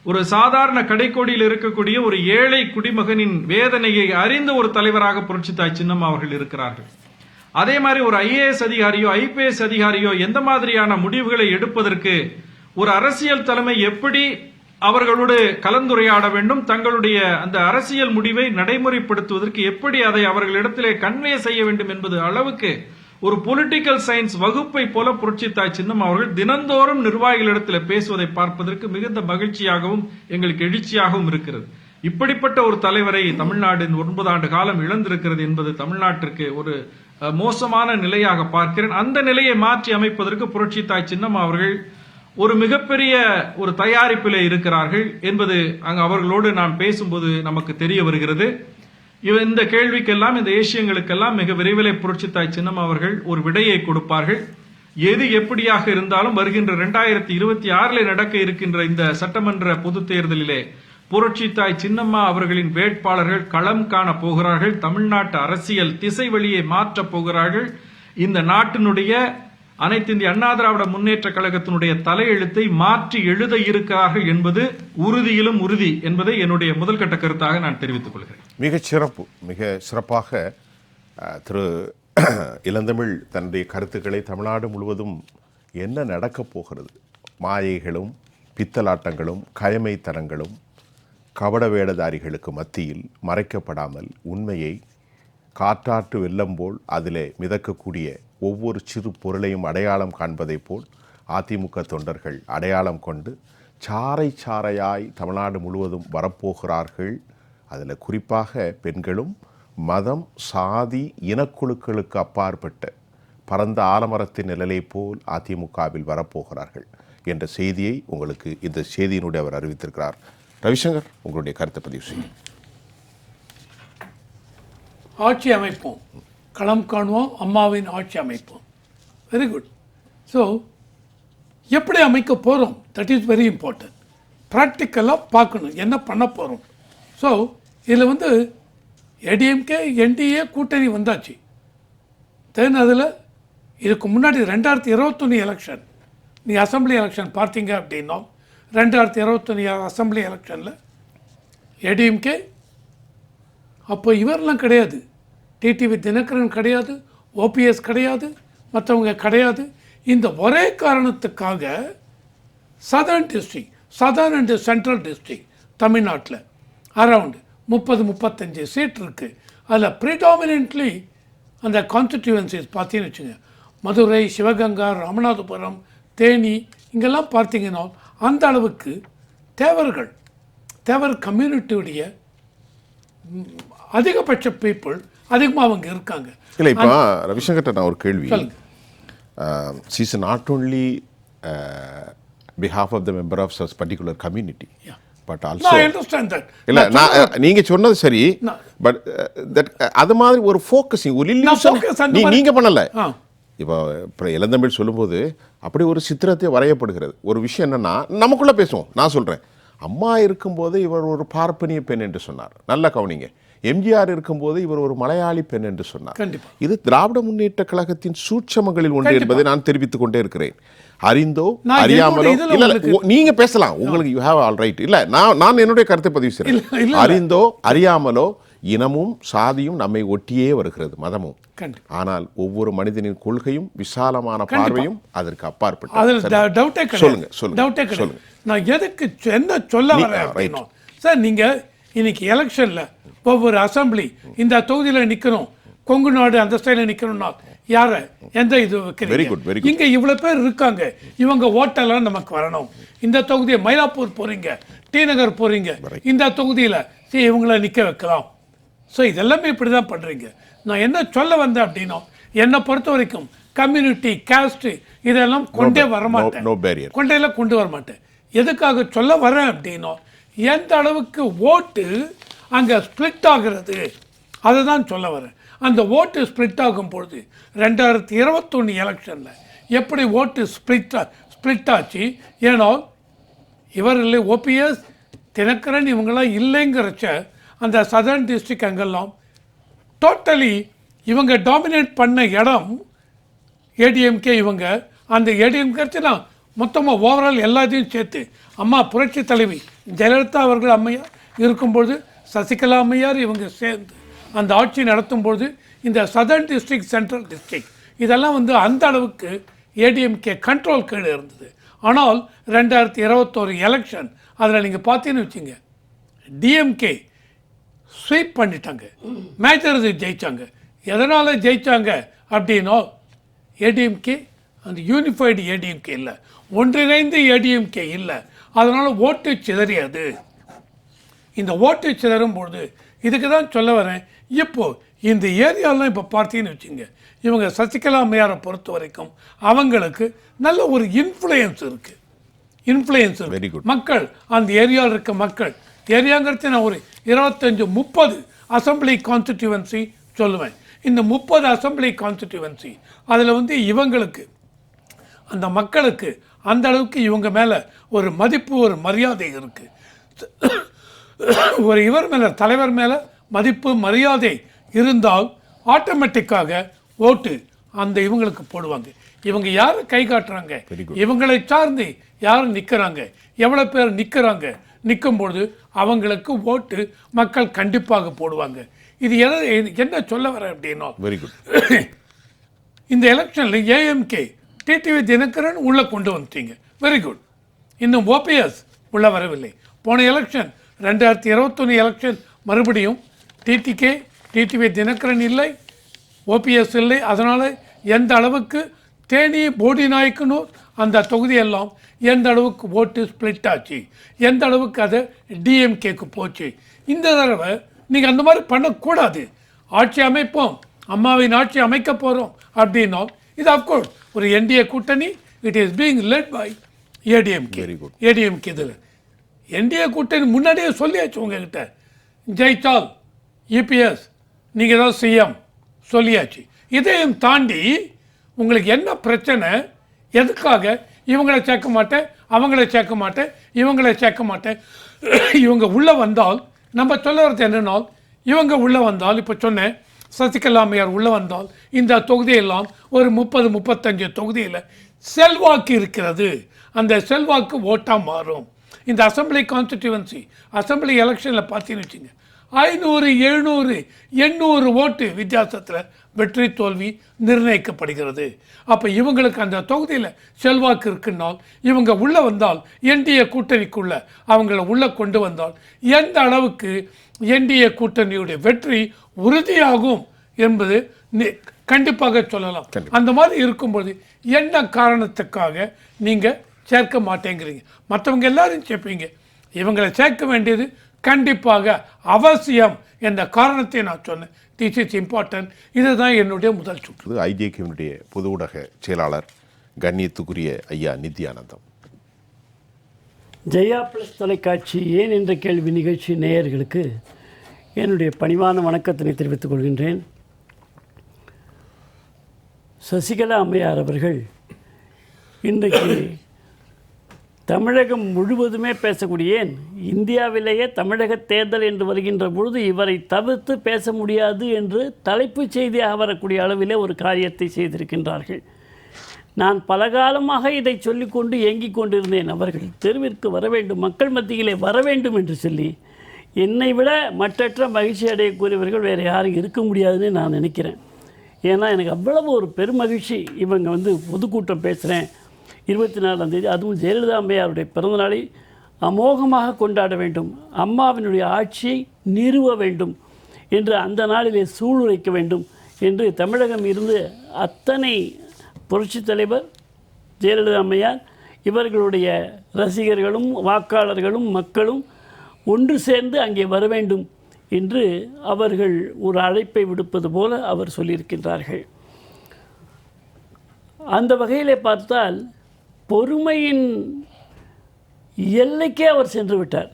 ஒரு சாதாரண கடைக்கோடியில் இருக்கக்கூடிய ஒரு ஏழை குடிமகனின் வேதனையை அறிந்த ஒரு தலைவராக புரட்சித்தாய் சின்னம்மா அவர்கள் இருக்கிறார்கள். அதே மாதிரி ஒரு IAS அதிகாரியோ IPS அதிகாரியோ எந்த மாதிரியான முடிவுகளை எடுப்பதற்கு ஒரு அரசியல் தலைமை எப்படி அவர்களோடு கலந்துரையாட வேண்டும், தங்களுடைய அந்த அரசியல் முடிவை நடைமுறைப்படுத்துவதற்கு எப்படி அதை அவர்களிடத்திலே கன்வே செய்ய வேண்டும் என்பது அளவுக்கு ஒரு பொலிட்டிக்கல் சயின்ஸ் வகுப்பை போல புரட்சித்தாய் சின்னம்மா அவர்கள் தினந்தோறும் நிர்வாகிகளிடத்தில் பேசுவதை பார்ப்பதற்கு மிகுந்த மகிழ்ச்சியாகவும் எங்களுக்கு எழுச்சியாகவும் இருக்கிறது. இப்படிப்பட்ட ஒரு தலைவரை தமிழ்நாடு 9 ஆண்டு காலம் இழந்திருக்கிறது என்பது தமிழ்நாட்டிற்கு ஒரு மோசமான நிலையாக பார்க்கிறேன். அந்த நிலையை மாற்றி அமைப்பதற்கு புரட்சித்தாய் சின்னம்மா அவர்கள் ஒரு மிகப்பெரிய ஒரு தயாரிப்பிலே இருக்கிறார்கள் என்பது அங்கு அவர்களோடு நான் பேசும்போது நமக்கு தெரிய வருகிறது. இந்த கேள்விக்கெல்லாம், இந்த ஏசியங்களுக்கெல்லாம் மிக விரைவில் புரட்சித்தாய் சின்னம்மா அவர்கள் ஒரு விடையை கொடுப்பார்கள். எது எப்படியாக இருந்தாலும் வருகின்ற 2026 நடக்க இருக்கின்ற இந்த சட்டமன்ற பொதுத் தேர்தலிலே புரட்சித்தாய் சின்னம்மா அவர்களின் வேட்பாளர்கள் களம் காண போகிறார்கள். தமிழ்நாட்டு அரசியல் திசை வழியை மாற்றப் போகிறார்கள். இந்த நாட்டினுடைய அனைத்து இந்திய அண்ணா திராவிட முன்னேற்ற கழகத்தினுடைய தலையெழுத்தை மாற்றி எழுத இருக்கிறார்கள் என்பது உறுதியிலும் உறுதி என்பதை என்னுடைய முதல்கட்ட கருத்தாக நான் தெரிவித்துக் கொள்கிறேன். மிக சிறப்பாக திரு இளந்தமிழ் தன்னுடைய கருத்துக்களை தமிழ்நாடு முழுவதும் என்ன நடக்கப் போகிறது, மாயைகளும் பித்தலாட்டங்களும் கயமைத்தனங்களும் கபட வேடதாரிகளுக்கு மத்தியில் மறைக்கப்படாமல் உண்மையை காற்றாற்று வெள்ளம் போல் அதிலே மிதக்கக்கூடிய ஒவ்வொரு சிறு பொருளையும் அடையாளம் காண்பதைப் போல் அதிமுக தொண்டர்கள் அடையாளம் கொண்டு சாறை சாறையாய் தமிழ்நாடு முழுவதும் வரப்போகிறார்கள். அதில் குறிப்பாக பெண்களும் மதம் சாதி இனக்குழுக்களுக்கு அப்பாற்பட்ட பரந்த ஆலமரத்தின் நிழலை போல் அதிமுகவில் வரப்போகிறார்கள் என்ற செய்தியை உங்களுக்கு இந்த செய்தியினுடைய அவர் அறிவித்திருக்கிறார். ரவிசங்கர், உங்களுடைய கருத்தை பதிவு செய்யும். ஆட்சி அமைப்போம், களம் காணுவோம், அம்மாவின் ஆட்சி அமைப்போம். Very good. ஸோ எப்படி அமைக்க போகிறோம், தட் இஸ் வெரி இம்பார்ட்டன்ட். ப்ராக்டிக்கலாக பார்க்கணும் என்ன பண்ண போகிறோம். ஸோ இதில் ADMK NDA கூட்டணி வந்தாச்சு. தென் அதில் இதுக்கு முன்னாடி 2021 எலெக்ஷன், நீ அசம்பிளி எலெக்ஷன் பார்த்தீங்க அப்படின்னா 2021 அசம்பிளி எலெக்ஷனில் ADMK அப்போ இவரெல்லாம் கிடையாது, டிடிவி தினகரன் கிடையாது, OPS கிடையாது, மற்றவங்க கிடையாது. இந்த ஒரே காரணத்துக்காக southern district, southern and central district தமிழ்நாட்டில் அரவுண்ட் 30-35 சீட் இருக்குது. அதில் ப்ரிடாமினென்ட்லி அந்த கான்ஸ்டிடியூவன்சிஸ் பார்த்தீங்கன்னு வச்சுங்க, மதுரை, சிவகங்கா, ராமநாதபுரம், தேனி, இங்கெல்லாம் பார்த்தீங்கன்னா அந்த அளவுக்கு தேவர் கம்யூனிட்டியுடைய அதிகபட்ச பீப்புள் அதிகமாக அவங்க இருக்காங்க. இல்லை, இப்போ ரவிசங்கர்ட்ட நான் ஒரு கேள்வி. She is not only behalf of the member of such particular community, but also I understand that. இல்ல, நான் நீங்க சொன்னது சரி, பட் தட் அது மாதிரி ஒரு ஃபோக்கஸிங், ஒரு இல்லூஷன் நீங்க பண்ணல. இப்போ இளந்தமிழ் சொல்லும்போது அப்படி ஒரு சித்திரத்தை வரையப்படுகிறது. ஒரு விஷயம் என்னன்னா, நமக்குள்ள பேசுவோம். நான் சொல்றேன், அம்மா இருக்கும்போது இவர் ஒரு பார்ப்பனிய பெண் என்று சொன்னார், நல்ல கவனிங்க. எம்ஜிஆர் இருக்கும்போது இவர் ஒரு மலையாளி பெண் என்று சொன்னார். இது திராவிட முன்னேற்ற கழகத்தின் சூட்சமங்களில் ஒன்று என்பதை நான் தெரிவித்துக் கொண்டே இருக்கிறேன். அறிந்தோ நான் அறியாமலோ என்னோட இதுல இல்ல உங்களுக்கு- நீங்க பேசலாம், உங்களுக்கு யூ ஹேவ் ஆல் ரைட். இல்ல நான் என்னுடைய கருத்தை பதிவு இல்ல, செய்றேன். இல்ல. அறிந்தோ அறியாமலோ இனமும் சாதியும் நம்மை ஒட்டியே வருகிறது, மதமும். கண்டிப்பா. ஆனால் ஒவ்வொரு மனிதனின் கொள்கையும் விசாலமான பார்வையும் அதற்கு அப்பாற்பட்டது. அதில் சரி. டவுட்டே சொல்லுங்க, கிடையாது. சொல்லுங்க, டவுட்டே கிடையாது. சொல்லுங்க. நான் எதுக்கு என்ன சொல்ல வரேன் right. அப்படின்னா, சார் நீங்க இன்னைக்கு எலெக்ஷன்ல ஒவ்வொரு அசம்பிளி இந்த தொகுதியில் நிக்கணும், கொங்கு நாடு அந்த ஸ்டைல நிக்கணும்னா யார எந்த இது Very வைக்கிறீங்க? good, very good. இங்க இவ்வளவு பேர் இருக்காங்க, இவங்க ஓட்டெல்லாம் நமக்கு வரணும். இந்த தொகுதியை மயிலாப்பூர் போறீங்க, டி நகர் போறீங்க, இந்த தொகுதியில சரி இவங்கள நிக்க வைக்கலாம். ஸோ இதெல்லாமே இப்படி தான் பண்ணுறீங்க. நான் என்ன சொல்ல வந்தேன் அப்படின்னா, என்னை பொறுத்த வரைக்கும் கம்யூனிட்டி காஸ்ட் இதெல்லாம் கொண்டே வர மாட்டேன். no barrier. கொண்டையெல்லாம் கொண்டு வர மாட்டேன். எதுக்காக சொல்ல வரேன் அப்படின்னா, எந்த அளவுக்கு ஓட்டு அங்கே ஸ்ப்ளிட் ஆகிறது அதை தான் சொல்ல வரேன். அந்த ஓட்டு ஸ்ப்ளிட் ஆகும் பொழுது 2021 எலெக்ஷனில் எப்படி ஓட்டு ஸ்ப்ளிட் ஆச்சு, ஏன்னா இவர் இல்லை ஓபிஎஸ் தினகரன் இவங்கெல்லாம் இல்லைங்கிறச்ச அந்த சதர்ன் டிஸ்ட்ரிக்ட் அங்கெல்லாம் டோட்டலி இவங்க டாமினேட் பண்ண இடம் ஏடிஎம்கே. இவங்க அந்த ஏடிஎம்கேலாம் மொத்தமாக ஓவரால் எல்லாத்தையும் சேர்த்து அம்மா புரட்சி தலைவி ஜெயலலிதா அவர்கள் அம்மையார் இருக்கும்பொழுது சசிகலா அம்மையார் இவங்க சேர்ந்து அந்த ஆட்சி நடத்தும்பொழுது இந்த சதர்ன் டிஸ்ட்ரிக்ட் சென்ட்ரல் டிஸ்ட்ரிக்ட் இதெல்லாம் வந்து அந்த அளவுக்கு ஏடிஎம்கே கண்ட்ரோல் கீழே இருந்தது. ஆனால் 2021 எலெக்ஷன் அதில் நீங்கள் பார்த்தீங்கன்னு வச்சுங்க, டிஎம்கே ஸ்வீப் பண்ணிட்டாங்க, மேஜர் ஜெயிச்சாங்க. எதனால் ஜெயிச்சாங்க அப்படின்னா, ஏடிஎம்கே அந்த யூனிஃபைடு ஏடிஎம்கே இல்லை, ஒன்றிணைந்து ஏடிஎம்கே இல்லை, அதனால் ஓட்டு சிதறியது. இந்த ஓட்டு சிதறும் பொழுது இதுக்கு தான் சொல்ல வரேன். இப்போது இந்த ஏரியாலாம் இப்போ பார்த்தீங்கன்னு வச்சுங்க, இவங்க சசிகலா அம்மையாரை பொறுத்த வரைக்கும் அவங்களுக்கு நல்ல ஒரு இன்ஃப்ளூயன்ஸ் இருக்குது. Very good. மக்கள் அந்த ஏரியாவில் இருக்க மக்கள், ஏரியாங்கிறது நான் ஒரு 25-30 அசம்பிளி கான்ஸ்டிடியூவன்சி சொல்லுவேன். இந்த 30 அசம்பிளி கான்ஸ்டிடியூவன்சி அதில் வந்து இவங்களுக்கு அந்த மக்களுக்கு அந்த அளவுக்கு இவங்க மேலே ஒரு மதிப்பு ஒரு மரியாதை இருக்குது. ஒரு இவர் மேலே தலைவர் மேலே மதிப்பு மரியாதை இருந்தால் ஆட்டோமேட்டிக்காக ஓட்டு அந்த இவங்களுக்கு போடுவாங்க. இவங்க யாரை கை காட்டுறாங்க, இவங்களை சார்ந்து யார் நிற்கிறாங்க, எவ்வளோ பேர் நிற்கிறாங்க, நிற்கும்பொழுது அவங்களுக்கு ஓட்டு மக்கள் கண்டிப்பாக போடுவாங்க. இது என்ன சொல்ல வரேன் அப்படின்னா, வெரி குட். இந்த எலெக்ஷனில் ஏஎம்கே டிடிவி தினகரன் உள்ளே கொண்டு வந்துட்டீங்க, வெரி குட். இன்னும் ஓபிஎஸ் உள்ளே வரவில்லை. போன எலெக்ஷன் 2021 எலெக்ஷன் மறுபடியும் டிடிவி தினகரன் இல்லை, ஓபிஎஸ் இல்லை. அதனால் எந்த அளவுக்கு தேனி போடி நாயக்கனூர் அந்த தொகுதியெல்லாம் எந்த அளவுக்கு ஓட்டு ஸ்ப்ளிட் ஆச்சு, எந்த அளவுக்கு அதை டிஎம்கேக்கு போச்சு. இந்த தடவை நீங்கள் அந்த மாதிரி பண்ணக்கூடாது. ஆட்சி அமைப்போம், அம்மாவின் ஆட்சி அமைக்க போகிறோம் அப்படின்னா, இது அஃப்கோர்ஸ் ஒரு என்டிஏ கூட்டணி, it is being led by ADMK. Very good. ADMK இதில் என்டிஏ கூட்டணி முன்னாடியே சொல்லியாச்சு உங்ககிட்ட, ஜெயித்தால் இபிஎஸ் நீங்கள் தான் சிஎம் சொல்லியாச்சு. இதையும் தாண்டி உங்களுக்கு என்ன பிரச்சனை, எதுக்காக இவங்களை சேர்க்க மாட்டேன், அவங்களை சேர்க்க மாட்டேன், இவங்களை சேர்க்க மாட்டேன். இவங்க உள்ளே வந்தால் நம்ம சொல்ல வரது என்னன்னா, இவங்க உள்ளே வந்தால் இப்போ சொன்னேன் சசிகலா அம்மையார் உள்ளே வந்தால் இந்த தொகுதியெல்லாம் ஒரு 30-35 தொகுதியில் செல்வாக்கு இருக்கிறது. அந்த செல்வாக்கு ஓட்டாக மாறும். இந்த அசம்பிளி கான்ஸ்டிடியூவன்சி அசம்பிளி எலெக்ஷனில் பார்த்தீங்கன்னு வச்சுங்க, 500, 700, 800 ஓட்டு வித்தியாசத்தில் வெற்றி தோல்வி நிர்ணயிக்கப்படுகிறது. அப்போ இவங்களுக்கு அந்த தொகுதியில் செல்வாக்கு இருக்குன்னால் இவங்க உள்ளே வந்தால், என்டிஏ கூட்டணிக்குள்ளே அவங்கள உள்ளே கொண்டு வந்தால் எந்த அளவுக்கு என்டிஏ கூட்டணியுடைய வெற்றி உறுதியாகும் என்பது கண்டிப்பாக சொல்லலாம். அந்த மாதிரி இருக்கும்போது என்ன காரணத்துக்காக நீங்கள் சேர்க்க மாட்டேங்கிறீங்க? மற்றவங்க எல்லாரும் சேர்ப்பீங்க, இவங்களை சேர்க்க வேண்டியது கண்டிப்பாக அவசியம் என்ற காரணத்தை நான் சொன்னேன். This is important. இதுதான் என்னுடைய முதல் சுற்று. ஐஜேகேவினுடைய பொது ஊடக செயலாளர் கண்ணியத்துக்குரிய ஐயா நித்யானந்தம். ஜெயா பிளஸ் தொலைக்காட்சி ஏன் என்ற கேள்வி நிகழ்ச்சி நேயர்களுக்கு என்னுடைய பணிவான வணக்கத்தினை தெரிவித்துக் கொள்கின்றேன். சசிகலா அம்மையார் அவர்கள் இன்றைக்கு தமிழகம் முழுவதுமே பேசக்கூடிய, இந்தியாவிலேயே தமிழக தேர்தல் என்று வருகின்ற பொழுது இவரை தவிர்த்து பேச முடியாது என்று தலைப்புச் செய்தியாக வரக்கூடிய அளவிலே ஒரு காரியத்தை செய்திருக்கின்றார்கள். நான் பல காலமாக இதை சொல்லிக்கொண்டு ஏங்கிக் கொண்டிருந்தேன். அவர்கள் தெருவிற்கு வர வேண்டும், மக்கள் மத்தியிலே வர வேண்டும் என்று சொல்லி. என்னை விட மற்றற்ற மகிழ்ச்சி அடையக்கூடியவர்கள் வேறு யாரும் இருக்க முடியாதுன்னு நான் நினைக்கிறேன். ஏன்னா எனக்கு அவ்வளவு ஒரு பெருமகிழ்ச்சி. இவங்க பொதுக்கூட்டம் பேசுகிறேன் 24ஆம் தேதி, அதுவும் ஜெயலலிதா அம்மையாருடைய பிறந்தநாளை அமோகமாக கொண்டாட வேண்டும், அம்மாவினுடைய ஆட்சியை நிறுவ வேண்டும் என்று அந்த நாளிலே சூளுரைக்க வேண்டும் என்று தமிழகம் இருந்து அத்தனை புரட்சித் தலைவர் ஜெயலலிதா அம்மையார் இவர்களுடைய ரசிகர்களும் வாக்காளர்களும் மக்களும் ஒன்று சேர்ந்து அங்கே வர வேண்டும் என்று அவர்கள் ஒரு அழைப்பை விடுப்பது போல அவர் சொல்லியிருக்கின்றார்கள். அந்த வகையிலே பார்த்தால் பொறுமையின் எல்லைக்கே அவர் சென்று விட்டார்.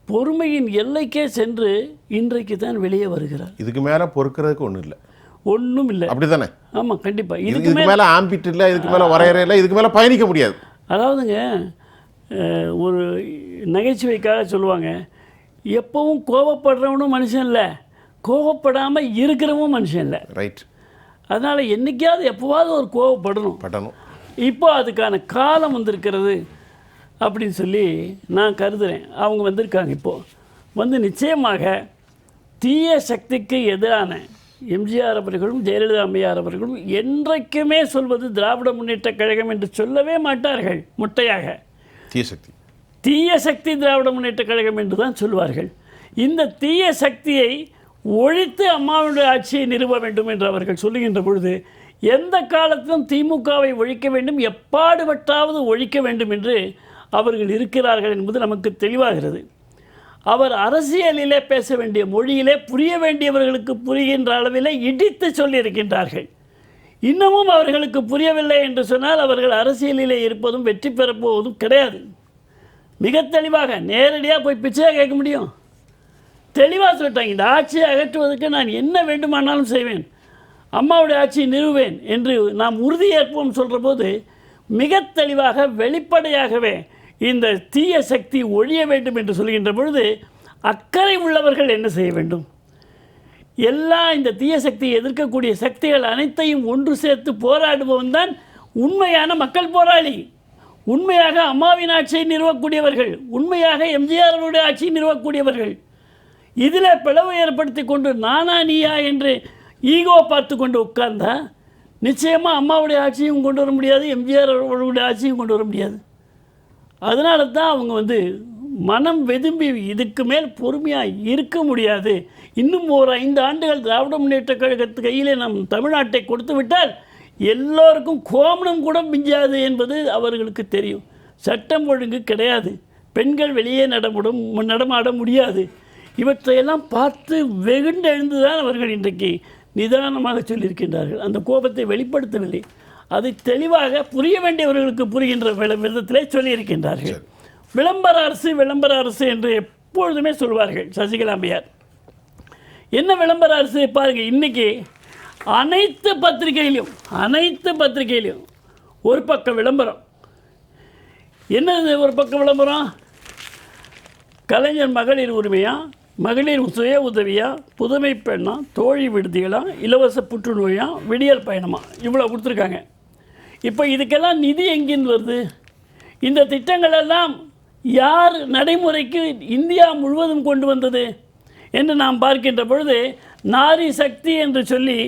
பொறுமையின் எல்லைக்கே சென்று இன்றைக்கு தான் வெளியே வருகிறார். இதுக்கு மேலே பொறுக்கிறதுக்கு ஒன்றும் இல்லை, ஒன்றும் இல்லை. அப்படிதானே? ஆமாம், கண்டிப்பாக. இதுக்கு மேலே ஆம்பிட் இல்லை, இதுக்கு மேலே வரையறை இல்லை, இதுக்கு மேலே பயணிக்க முடியாது. அதாவதுங்க, ஒரு நகைச்சுவைக்காக சொல்லுவாங்க, எப்பவும் கோபப்படுறவனும் மனுஷன் இல்லை, கோபப்படாமல் இருக்கிறவனும் மனுஷன் இல்லை. ரைட். அதனால் என்றைக்காவது எப்போவாவது ஒரு கோபப்படணும். இப்போ அதுக்கான காலம் வந்திருக்கிறது அப்படின்னு சொல்லி நான் கருதுகிறேன். அவங்க வந்திருக்காங்க. இப்போது நிச்சயமாக தீய சக்திக்கு எதிரான எம்ஜிஆர் அவர்களும் ஜெயலலிதா அம்மையார் அவர்களும் என்றைக்குமே சொல்வது திராவிட முன்னேற்ற கழகம் என்று சொல்லவே மாட்டார்கள். முட்டையாக தீய சக்தி திராவிட முன்னேற்ற கழகம் என்று தான் சொல்வார்கள். இந்த தீய சக்தியை ஒழித்து அம்மாவுடைய ஆட்சியை நிறுவ வேண்டும் என்று அவர்கள் சொல்லுகின்ற பொழுது எந்த காலத்திலும் திமுகவை ஒழிக்க வேண்டும், எப்பாடுபட்டாவது ஒழிக்க வேண்டும் என்று அவர்கள் இருக்கிறார்கள் என்பது நமக்கு தெளிவாகிறது. அவர் அரசியலிலே பேச வேண்டிய மொழியிலே புரிய வேண்டியவர்களுக்கு புரிகின்ற அளவிலே இடித்து சொல்லியிருக்கின்றார்கள். இன்னமும் அவர்களுக்கு புரியவில்லை என்று சொன்னால் அவர்கள் அரசியலிலே இருப்பதும் வெற்றி பெறப்போவதும் கிடையாது. மிக தெளிவாக நேரடியாக போய் பிச்சையாக கேட்க முடியும். தெளிவாக சொல்லிட்டாங்க, இந்த ஆட்சியை அகற்றுவதற்கு நான் என்ன வேண்டுமானாலும் செய்வேன், அம்மாவுடைய ஆட்சியை நிறுவேன் என்று நாம் உறுதியேற்போம் சொல்கிற போது மிக தெளிவாக வெளிப்படையாகவே இந்த தீய சக்தி ஒழிய வேண்டும் என்று சொல்கின்ற பொழுது அக்கறை உள்ளவர்கள் என்ன செய்ய வேண்டும்? இந்த தீய சக்தியை எதிர்க்கக்கூடிய சக்திகள் அனைத்தையும் ஒன்று சேர்த்து போராடுபவன் தான் உண்மையான மக்கள் போராளி. உண்மையாக அம்மாவின் ஆட்சியை நிறுவக்கூடியவர்கள், உண்மையாக எம்ஜிஆருடைய ஆட்சியை நிறுவக்கூடியவர்கள். இதில் பிளவு ஏற்படுத்தி கொண்டு நானா நீயா என்று ஈகோ பார்த்து கொண்டு உட்கார்ந்தா நிச்சயமாக அம்மாவுடைய ஆட்சியும் கொண்டு வர முடியாது, எம்ஜிஆர் அவர்களுடைய ஆட்சியும் கொண்டு வர முடியாது. அதனால தான் அவங்க மனம் வெதும்பி இதுக்கு மேல் பொறுமையாக இருக்க முடியாது, இன்னும் ஒரு 5 ஆண்டுகள் திராவிட முன்னேற்ற கழகத்து கையிலே நம் தமிழ்நாட்டை கொடுத்து விட்டால் எல்லோருக்கும் கோமணம் கூட மிஞ்சாது என்பது அவர்களுக்கு தெரியும். சட்டம் ஒழுங்கு கிடையாது, பெண்கள் வெளியே நடமாட முடியாது. இவற்றையெல்லாம் பார்த்து வெகுண்டெழுந்து தான் அவர்கள் இன்றைக்கு நிதானமாக சொல்லியிருக்கின்றார்கள். அந்த கோபத்தை வெளிப்படுத்தவில்லை, அதை தெளிவாக புரிய வேண்டியவர்களுக்கு புரிகின்ற விதத்திலே சொல்லியிருக்கின்றார்கள். விளம்பர அரசு என்று எப்பொழுதுமே சொல்வார்கள் சசிகலா அம்மையார். என்ன விளம்பர அரசு பாருங்கள், இன்றைக்கி அனைத்து பத்திரிகையிலையும் ஒரு பக்கம் விளம்பரம். என்னது ஒரு பக்கம் விளம்பரம்? கலைஞர் மகளிர் உரிமையா, மகளிர் சுய உதவியா, புதுமை பெண்ணா, தோழி விடுதிகளா, இலவச புற்றுநோயா, விடியல் பயணமா, இவ்வளோ கொடுத்துருக்காங்க. இப்போ இதுக்கெல்லாம் நிதி எங்கிருந்து வருது? இந்த திட்டங்களெல்லாம் யார் நடைமுறைக்கு இந்தியா முழுவதும் கொண்டு வந்தது என்று நாம் பார்க்கின்ற பொழுது நாரி சக்தி என்று சொல்லி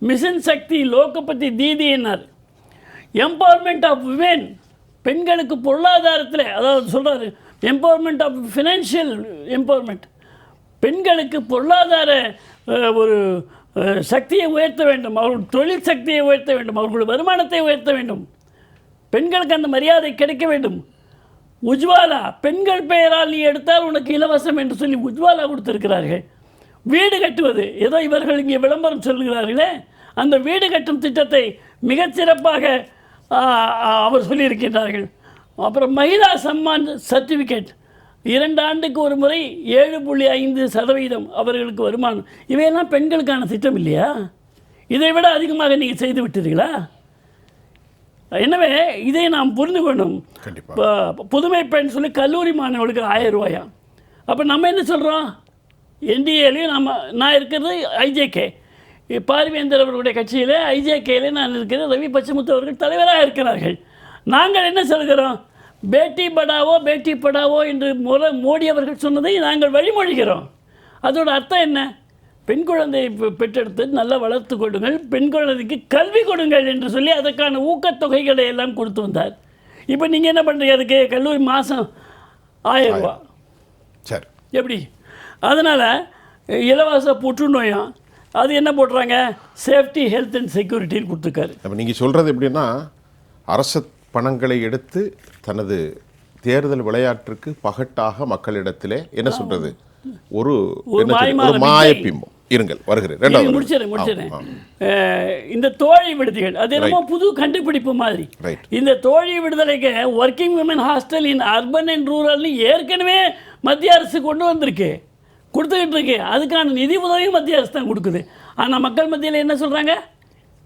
மிஷன் சக்தி லோகபதி தீதி என்னார். எம்பவர்மெண்ட் ஆஃப் விமென், பெண்களுக்கு பொருளாதாரத்தில், அதாவது சொல்கிறாரு எம்பவர்மெண்ட் ஆஃப் ஃபினான்ஷியல் எம்பவர்மெண்ட், பெண்களுக்கு பொருளாதார ஒரு சக்தியை உயர்த்த வேண்டும், அவர்கள் தொழில் சக்தியை உயர்த்த வேண்டும், அவர்களுடைய வருமானத்தை உயர்த்த வேண்டும், பெண்களுக்கு அந்த மரியாதை கிடைக்க வேண்டும். உஜ்வாலா, பெண்கள் பெயரால் நீ எடுத்தால் உனக்கு இலவசம் என்று சொல்லி உஜ்வாலா கொடுத்திருக்கிறார்கள். வீடு கட்டுவது, ஏதோ இவர்கள் இங்கே விளம்பரம் சொல்லுகிறார்களே, அந்த வீடு கட்டும் திட்டத்தை மிகச்சிறப்பாக அவர் சொல்லியிருக்கின்றார்கள். அப்புறம் மகிழா சம்மான் சர்டிஃபிகேட், 2 ஆண்டுக்கு ஒரு முறை 7.5% அவர்களுக்கு வருமானம். இவையெல்லாம் பெண்களுக்கான திட்டம் இல்லையா? இதை விட அதிகமாக நீங்கள் செய்து விட்டீர்களா? எனவே இதை நாம் புரிந்து கொண்டும். புதுமை பெண் சொல்லி கல்லூரி மாணவர்களுக்கு 1000 ரூபாயா? அப்போ நம்ம என்ன சொல்கிறோம்? என்டிஏலையும் நான் இருக்கிறது ஐஜேகே, பார்வேந்தர் அவர்களுடைய கட்சியில் ஐஜேகேயில் நான் இருக்கிறேன். ரவி பச்சமுத்து அவர்கள் தலைவராக இருக்கிறார்கள். நாங்கள் என்ன சொல்கிறோம்? பேட்டி படாவோ பேட்டி படாவோ என்று மோடி அவர்கள் சொன்னதை நாங்கள் வழிமொழிகிறோம். அதோட அர்த்தம் என்ன? பெண் குழந்தையை பெற்றெடுத்து நல்லா வளர்த்து கொடுங்கள், பெண் குழந்தைக்கு கல்வி கொடுங்கள் என்று சொல்லி அதற்கான ஊக்கத்தொகைகளை எல்லாம் கொடுத்து வந்தார். இப்போ நீங்கள் என்ன பண்ணுறீங்க? அதுக்கு கல்லூரி மாதம் 1000 ரூபா. சரி, எப்படி? அதனால் இலவச புற்றுநோயும் அது என்ன போடுறாங்க? சேஃப்டி ஹெல்த் அண்ட் செக்யூரிட்டின்னு கொடுத்துருக்காரு. அப்போ நீங்கள் சொல்கிறது எப்படின்னா, அரசு பணங்களை எடுத்து தனது தேர்தல் விளையாட்டுக்கு பகட்டாக மக்களிடத்திலே என்ன சொல்றது, ஒரு மாயப்பிம்பம். இருங்கள், வருகிறேன். முடிச்சிடறேன். இந்த தோழி விடுதிகள் அது என்னமோ புது கண்டுபிடிப்பு மாதிரி. இந்த தோழி விடுதலைக்கு working women hostel in urban and ரூரல்னு ஏற்கனவே மத்திய அரசு கொண்டு வந்திருக்கு, கொடுத்துக்கிட்டு இருக்கு. அதுக்கான நிதி உதவியும் மத்திய அரசு தான் கொடுக்குது. ஆனால் மக்கள் மத்தியில் என்ன சொல்கிறாங்க?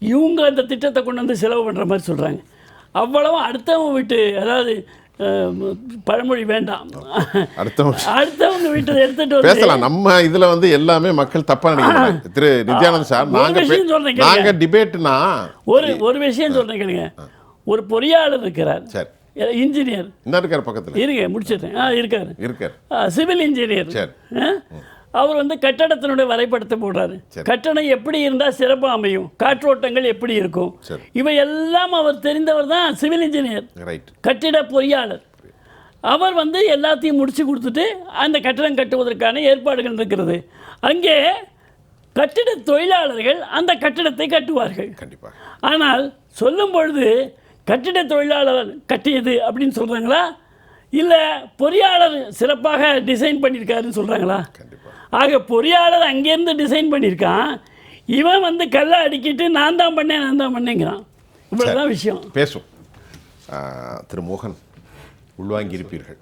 இவங்க அந்த திட்டத்தை கொண்டு வந்து செலவு பண்ணுற மாதிரி சொல்கிறாங்க. அவ்வளவு அடுத்தவங்க வீட்டு, அதாவது பழமொழி வேண்டாம், அடுத்தவங்க வீட்டை எடுத்துட்டு பேசலாம். நம்ம இதுல வந்து எல்லாமே மக்கள் தப்பா நினைக்கிறாங்க. திரு நித்யானந்த் சார், நாங்க டிபேட்னா ஒரு விஷயம் சொல்றேன் கேளுங்க. ஒரு பொறியாளர் இருக்கிறார், இன்ஜினியர் இருக்கார் பக்கத்துல, இருங்க முடிச்சிட்டேன், இருக்கார் சிவில் இன்ஜினியர். அவர் வந்து கட்டடத்தினுடைய வரைபடத்தை போடுறாரு. கட்டணம் எப்படி இருந்தால் சிறப்பாக அமையும், காற்றோட்டங்கள் எப்படி இருக்கும், இவை எல்லாம் அவர் தெரிந்தவர் தான் சிவில் இன்ஜினியர், கட்டிட பொறியாளர். அவர் வந்து எல்லாத்தையும் முடிச்சு கொடுத்துட்டு அந்த கட்டடம் கட்டுவதற்கான ஏற்பாடுகள் இருக்கிறது. அங்கே கட்டிட தொழிலாளர்கள் அந்த கட்டிடத்தை கட்டுவார்கள். ஆனால் சொல்லும் பொழுது கட்டிட தொழிலாளர் கட்டியது அப்படின்னு சொல்கிறாங்களா, இல்லை பொறியாளர் சிறப்பாக டிசைன் பண்ணியிருக்காருன்னு சொல்கிறாங்களா? ஆக பொறியாளர் அங்கேருந்து டிசைன் பண்ணியிருக்கான், இவன் வந்து கல்லை அடிக்கிட்டு நான் தான் பண்ணேங்கிறான். இவ்வளோதான் விஷயம். பேசும். திரு மோகன், உள்வாங்கியிருப்பீர்கள்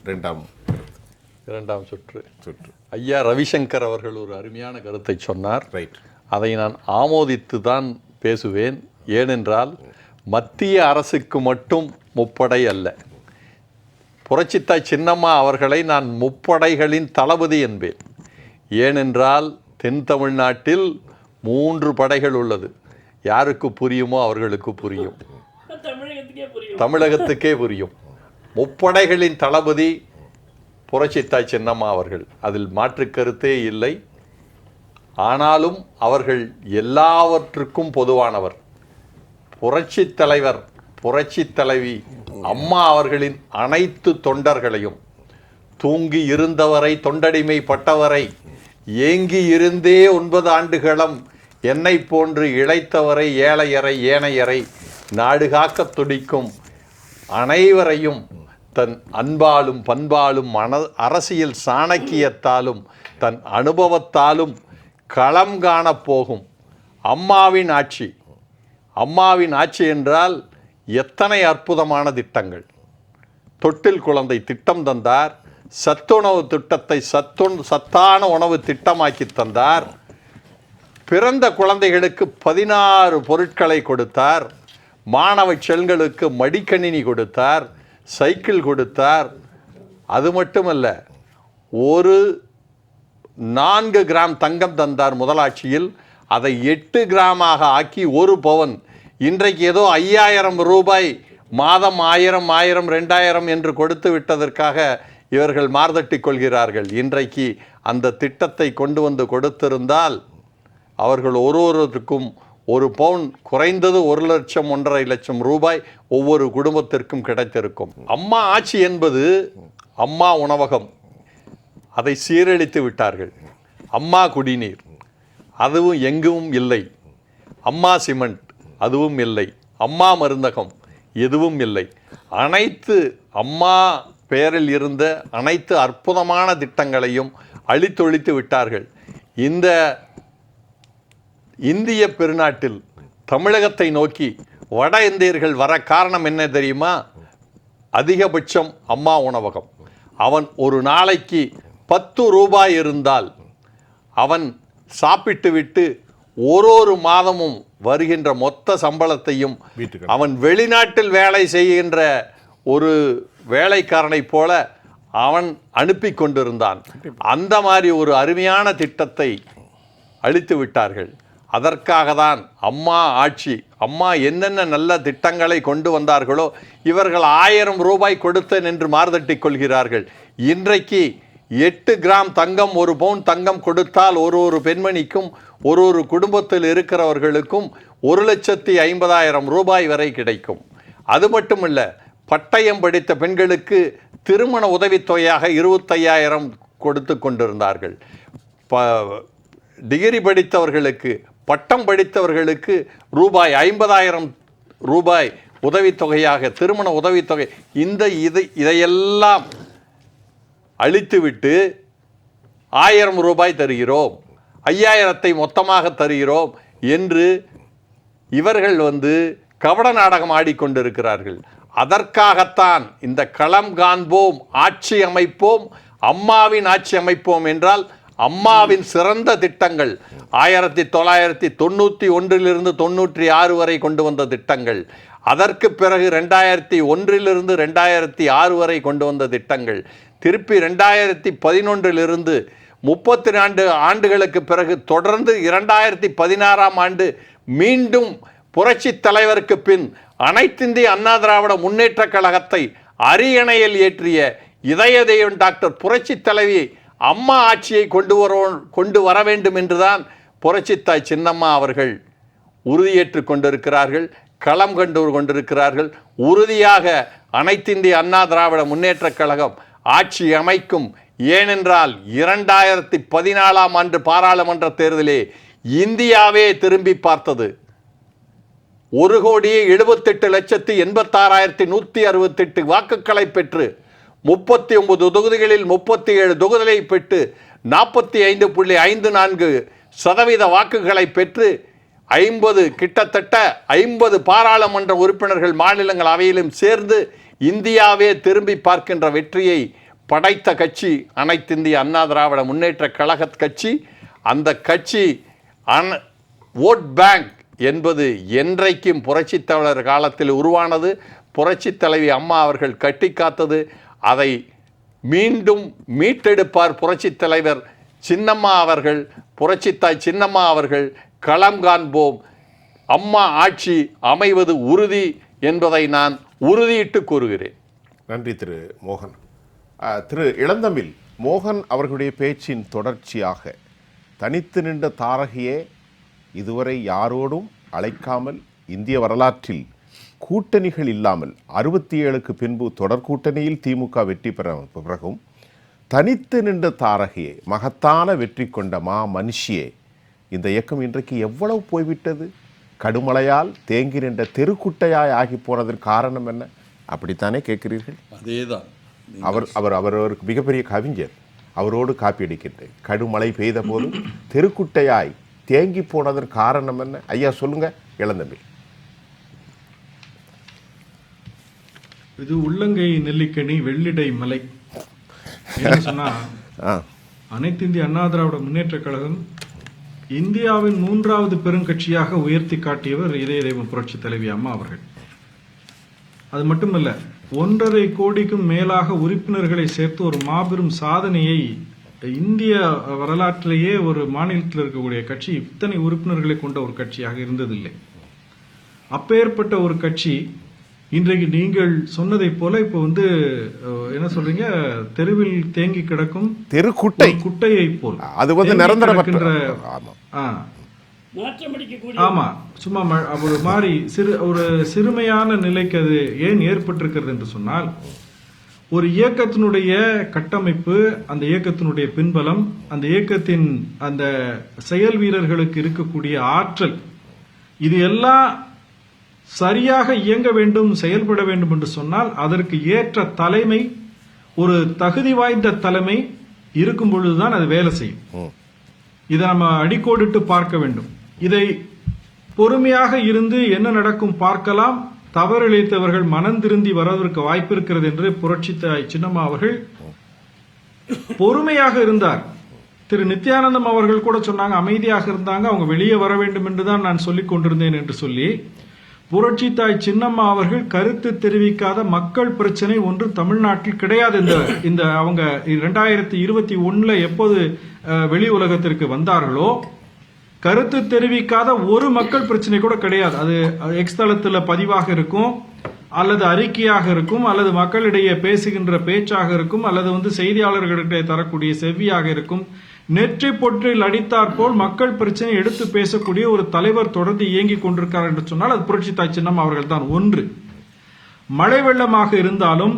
இரண்டாம் சுற்று. ஐயா ரவிசங்கர் அவர்கள் ஒரு அருமையான கருத்தை சொன்னார். அதை நான் ஆமோதித்து தான் பேசுவேன். ஏனென்றால் மத்திய அரசுக்கு மட்டும் முப்படை அல்ல, புரட்சித்தாய் சின்னம்மா அவர்களை நான் முப்படைகளின் தளபதி என்பேன். ஏனென்றால் தென் தமிழ்நாட்டில் 3 படைகள் உள்ளது. யாருக்கு புரியுமோ அவர்களுக்கு புரியும், தமிழகத்துக்கே புரியும். முப்படைகளின் தளபதி புரட்சித்தாய் சின்னம்மா அவர்கள், அதில் மாற்று கருத்தே இல்லை. ஆனாலும் அவர்கள் எல்லாவற்றுக்கும் பொதுவானவர். புரட்சி தலைவர், புரட்சி தலைவி அம்மா அவர்களின் அனைத்து தொண்டர்களையும், தூங்கி இருந்தவரை தொண்டடிமை பட்டவரை, ஏங்கி இருந்தே 9 ஆண்டுகளும் என்னை போன்று இழைத்தவரை, ஏழையரை ஏனையரை, நாடுகாக்க துடிக்கும் அனைவரையும் தன் அன்பாலும் பண்பாலும் அரசியல் சாணக்கியத்தாலும் தன் அனுபவத்தாலும் களம் காணப் போகும் அம்மாவின் ஆட்சி. அம்மாவின் ஆட்சி என்றால் எத்தனை அற்புதமான திட்டங்கள். தொட்டில் குழந்தை திட்டம் தந்தார், சத்துணவு திட்டத்தை சத்தான உணவு திட்டமாக்கி தந்தார், பிறந்த குழந்தைகளுக்கு 16 பொருட்களை கொடுத்தார், மாணவ செல்களுக்கு மடிக்கணினி கொடுத்தார், சைக்கிள் கொடுத்தார். அது மட்டுமல்ல, ஒரு 4 கிராம் தங்கம் தந்தார் முதலாட்சியில். அதை 8 கிராமாக ஆக்கி 1 பவுன். இன்றைக்கு ஏதோ 5000 ரூபாய் மாதம் 1000 2000 என்று கொடுத்து விட்டதற்காக இவர்கள் மார்தட்டிக் கொள்கிறார்கள். இன்றைக்கு அந்த திட்டத்தை கொண்டு வந்து கொடுத்திருந்தால் அவர்கள் ஒருவருக்கும் 1 பவுன், குறைந்தது 1 லட்சம் 1.5 லட்சம் ரூபாய் ஒவ்வொரு குடும்பத்திற்கும் கிடைத்திருக்கும். அம்மா ஆட்சி என்பது அம்மா உணவகம், அதை சீரழித்து விட்டார்கள். அம்மா குடிநீர், அதுவும் எங்கும் இல்லை. அம்மா சிமெண்ட், அதுவும் இல்லை. அம்மா மருந்தகம், எதுவும் இல்லை. அனைத்து அம்மா பெயரில் இருந்த அனைத்து அற்புதமான திட்டங்களையும் அழித்தொழித்து விட்டார்கள். இந்த இந்திய பெருநாட்டில் தமிழகத்தை நோக்கி வட இந்தியர்கள் வர காரணம் என்ன தெரியுமா? அதிகபட்சம் அம்மா உணவகம். அவன் ஒரு நாளைக்கு 10 ரூபாய் இருந்தால் அவன் சாப்பிட்டு விட்டு ஒரு மாதமும் வருகின்ற மொத்த சம்பளத்தையும் அவன் வெளிநாட்டில் வேலை செய்கின்ற ஒரு வேலைக்காரனை போல அவன் அனுப்பி கொண்டிருந்தான். அந்த மாதிரி ஒரு அருமையான திட்டத்தை அளித்து விட்டார்கள். அதற்காக தான் அம்மா ஆட்சி, அம்மா என்னென்ன நல்ல திட்டங்களை கொண்டு வந்தார்களோ இவர்கள் 1000 ரூபாய் கொடுத்தேன் என்று மாறுதட்டிக் கொள்கிறார்கள். இன்றைக்கு 8 கிராம் தங்கம் 1 பவுன் தங்கம் கொடுத்தால் ஒரு பெண்மணிக்கும் ஒரு குடும்பத்தில் இருக்கிறவர்களுக்கும் 1,50,000 ரூபாய் வரை கிடைக்கும். அது மட்டுமல்ல, பட்டயம் படித்த பெண்களுக்கு திருமண உதவித்தொகையாக 25,000 கொடுத்து கொண்டிருந்தார்கள். டிகிரி படித்தவர்களுக்கு, பட்டம் படித்தவர்களுக்கு ரூபாய் 50,000 ரூபாய் உதவித்தொகையாக திருமண உதவித்தொகை. இதையெல்லாம் அழித்துவிட்டு 1000 ரூபாய் தருகிறோம், 5000 மொத்தமாக தருகிறோம் என்று இவர்கள் கபட நாடகம் ஆடிக்கொண்டிருக்கிறார்கள். அதற்காகத்தான் இந்த களம் காண்போம், ஆட்சி அமைப்போம், அம்மாவின் ஆட்சி அமைப்போம் என்றால் அம்மாவின் சிறந்த திட்டங்கள் 1991 96 வரை கொண்டு வந்த திட்டங்கள், அதற்கு பிறகு 2001 2006 வரை கொண்டு வந்த திட்டங்கள், திருப்பி 2011 32 ஆண்டுகளுக்கு பிறகு தொடர்ந்து 2016 ஆண்டு மீண்டும் புரட்சி தலைவருக்கு பின் அனைத்திந்திய அண்ணா திராவிட முன்னேற்ற கழகத்தை அரியணையில் ஏற்றிய இதய தெய்வம் டாக்டர் புரட்சி தலைவி அம்மா ஆட்சியை கொண்டு வர வேண்டும் என்றுதான் புரட்சித்தாய் சின்னம்மா அவர்கள் உறுதியேற்று கொண்டிருக்கிறார்கள், களம் கண்டு கொண்டிருக்கிறார்கள். உறுதியாக அனைத்திந்திய அண்ணா திராவிட முன்னேற்ற கழகம் ஆட்சி அமைக்கும். ஏனென்றால் 2014 ஆண்டு பாராளுமன்ற தேர்தலே இந்தியாவே திரும்பி பார்த்தது. 1,78,86,168 வாக்குகளை பெற்று 39 தொகுதிகளில் 37 தொகுதிகளை பெற்று 45.54% வாக்குகளை பெற்று கிட்டத்தட்ட 50 பாராளுமன்ற உறுப்பினர்கள் மாநிலங்களவையிலும் சேர்ந்து இந்தியாவே திரும்பி பார்க்கின்ற வெற்றியை படைத்த கட்சி அனைத்திந்திய அண்ணா திராவிட முன்னேற்ற கழக கட்சி. அந்த கட்சி ஓட் பேங்க் என்பது என்றைக்கும் புரட்சித் தலைவர் காலத்தில் உருவானது. புரட்சித் தலைவி அம்மா அவர்கள் கட்டி காத்தது. அதை மீண்டும் மீட்டெடுப்பார் புரட்சித் தலைவர் சின்னம்மா அவர்கள், புரட்சித்தாய் சின்னம்மா அவர்கள். களம் காண்போம், அம்மா ஆட்சி அமைவது உறுதி என்பதை நான் உறுதியிட்டு கூறுகிறேன். நன்றி திரு மோகன். திரு இளந்தமிழ், மோகன் அவர்களுடைய பேச்சின் தொடர்ச்சியாக தனித்து நின்ற தாரகையே இதுவரை யாரோடும் அழைக்காமல், இந்திய வரலாற்றில் கூட்டணிகள் இல்லாமல் 67க்கு பின்பு தொடர் கூட்டணியில் திமுக வெற்றி பெற பிறகும் தனித்து நின்ற தாரகையே, மகத்தான வெற்றி கொண்ட மனுஷியே, இந்த இயக்கம் இன்றைக்கு எவ்வளவு போய்விட்டது? கடுமழையால் தேங்கி நின்ற தெருக்குட்டையாய் ஆகி போனதற்கு காரணம் என்ன? அப்படித்தானே கேட்கிறீர்கள்? அதேதான். அவருக்கு மிகப்பெரிய கவிஞர், அவரோடு காப்பி அடிக்கின்றேன். கடுமழை பெய்த போதும் தெருக்குட்டையாய் தேங்கி போனதற்கு காரணம் என்ன? ஐயா சொல்லுங்க இளந்தமிழ். இது உள்ளங்கை நெல்லிக்கனி வெள்ளிடை மலை. என்ன சொன்னா, அனைத்து இந்திய அண்ணா திராவிட முன்னேற்ற கழகம் இந்தியாவின் 3வது பெருங்கட்சியாக உயர்த்தி காட்டியவர் இதய தெய்வம் புரட்சி தலைவி அம்மா அவர்கள். அது மட்டுமல்ல, 1.5 கோடிக்கும் மேலாக உறுப்பினர்களை சேர்த்து ஒரு மாபெரும் சாதனையை இந்திய வரலாற்றிலேயே ஒரு மாநிலத்தில் இருக்கக்கூடிய கட்சி இத்தனை உறுப்பினர்களை கொண்ட ஒரு கட்சியாக இருந்ததில்லை. அப்பேற்பட்ட ஒரு கட்சி இன்றைக்கு நீங்கள் சொன்னதை போல இப்போ என்ன சொல்றீங்க, தெருவில் தேங்கி கிடக்கும் குட்டையை போல் அது நிரந்தரமற்ற. ஆமா, சும்மா ஒரு மாதிரி ஒரு சிறுமையான நிலைக்கு அது ஏன் ஏற்பட்டிருக்கிறது என்று சொன்னால், ஒரு இயக்கத்தினுடைய கட்டமைப்பு, அந்த இயக்கத்தினுடைய பின்பலம், அந்த இயக்கத்தின் அந்த செயல் வீரர்களுக்கு இருக்கக்கூடிய ஆற்றல், இது எல்லாம் சரியாக இயங்க வேண்டும், செயல்பட வேண்டும் என்று சொன்னால் அதற்கு ஏற்ற தலைமை, ஒரு தகுதி வாய்ந்த தலைமை இருக்கும் பொழுதுதான் அது வேலை செய்யும். இதை நம்ம அடிக்கோடிட்டு பார்க்க வேண்டும். இதை பொறுமையாக இருந்து என்ன நடக்கும் பார்க்கலாம், தவறிழைத்தவர்கள் மனம் திருந்தி வருவதற்கு வாய்ப்பு இருக்கிறது என்று புரட்சித்தாய் சின்னம்மா அவர்கள் பொறுமையாக இருந்தார். திரு நித்யானந்தம் அவர்கள் கூட சொன்னாங்க, அமைதியாக இருந்தாங்க, அவங்க வெளியே வர வேண்டும் என்றுதான் நான் சொல்லிக் கொண்டிருந்தேன் என்று சொல்லி. புரட்சித்தாய் சின்னம்மா அவர்கள் கருத்து தெரிவிக்காத மக்கள் பிரச்சனை ஒன்று தமிழ்நாட்டில் கிடையாது. இந்த அவங்க 2021 எப்போது வெளி உலகத்திற்கு வந்தார்களோ கருத்து தெரிவிக்காத ஒரு மக்கள் பிரச்சனை கூட கிடையாது. அது எக்ஸ் தளத்தில் பதிவாக இருக்கும், அல்லது அறிக்கையாக இருக்கும், அல்லது மக்களிடையே பேசுகின்ற பேச்சாக இருக்கும், அல்லது செய்தியாளர்களிடையே தரக்கூடிய செவ்வியாக இருக்கும். நெற்றி பொற்றில் அடித்தாற்போல் மக்கள் பிரச்சனை எடுத்து பேசக்கூடிய ஒரு தலைவர் தொடர்ந்து இயங்கிக் கொண்டிருக்கிறார் என்று சொன்னால் அது புரட்சித்தாய் சின்னம் அவர்கள் தான். ஒன்று, மழை வெள்ளமாக இருந்தாலும்,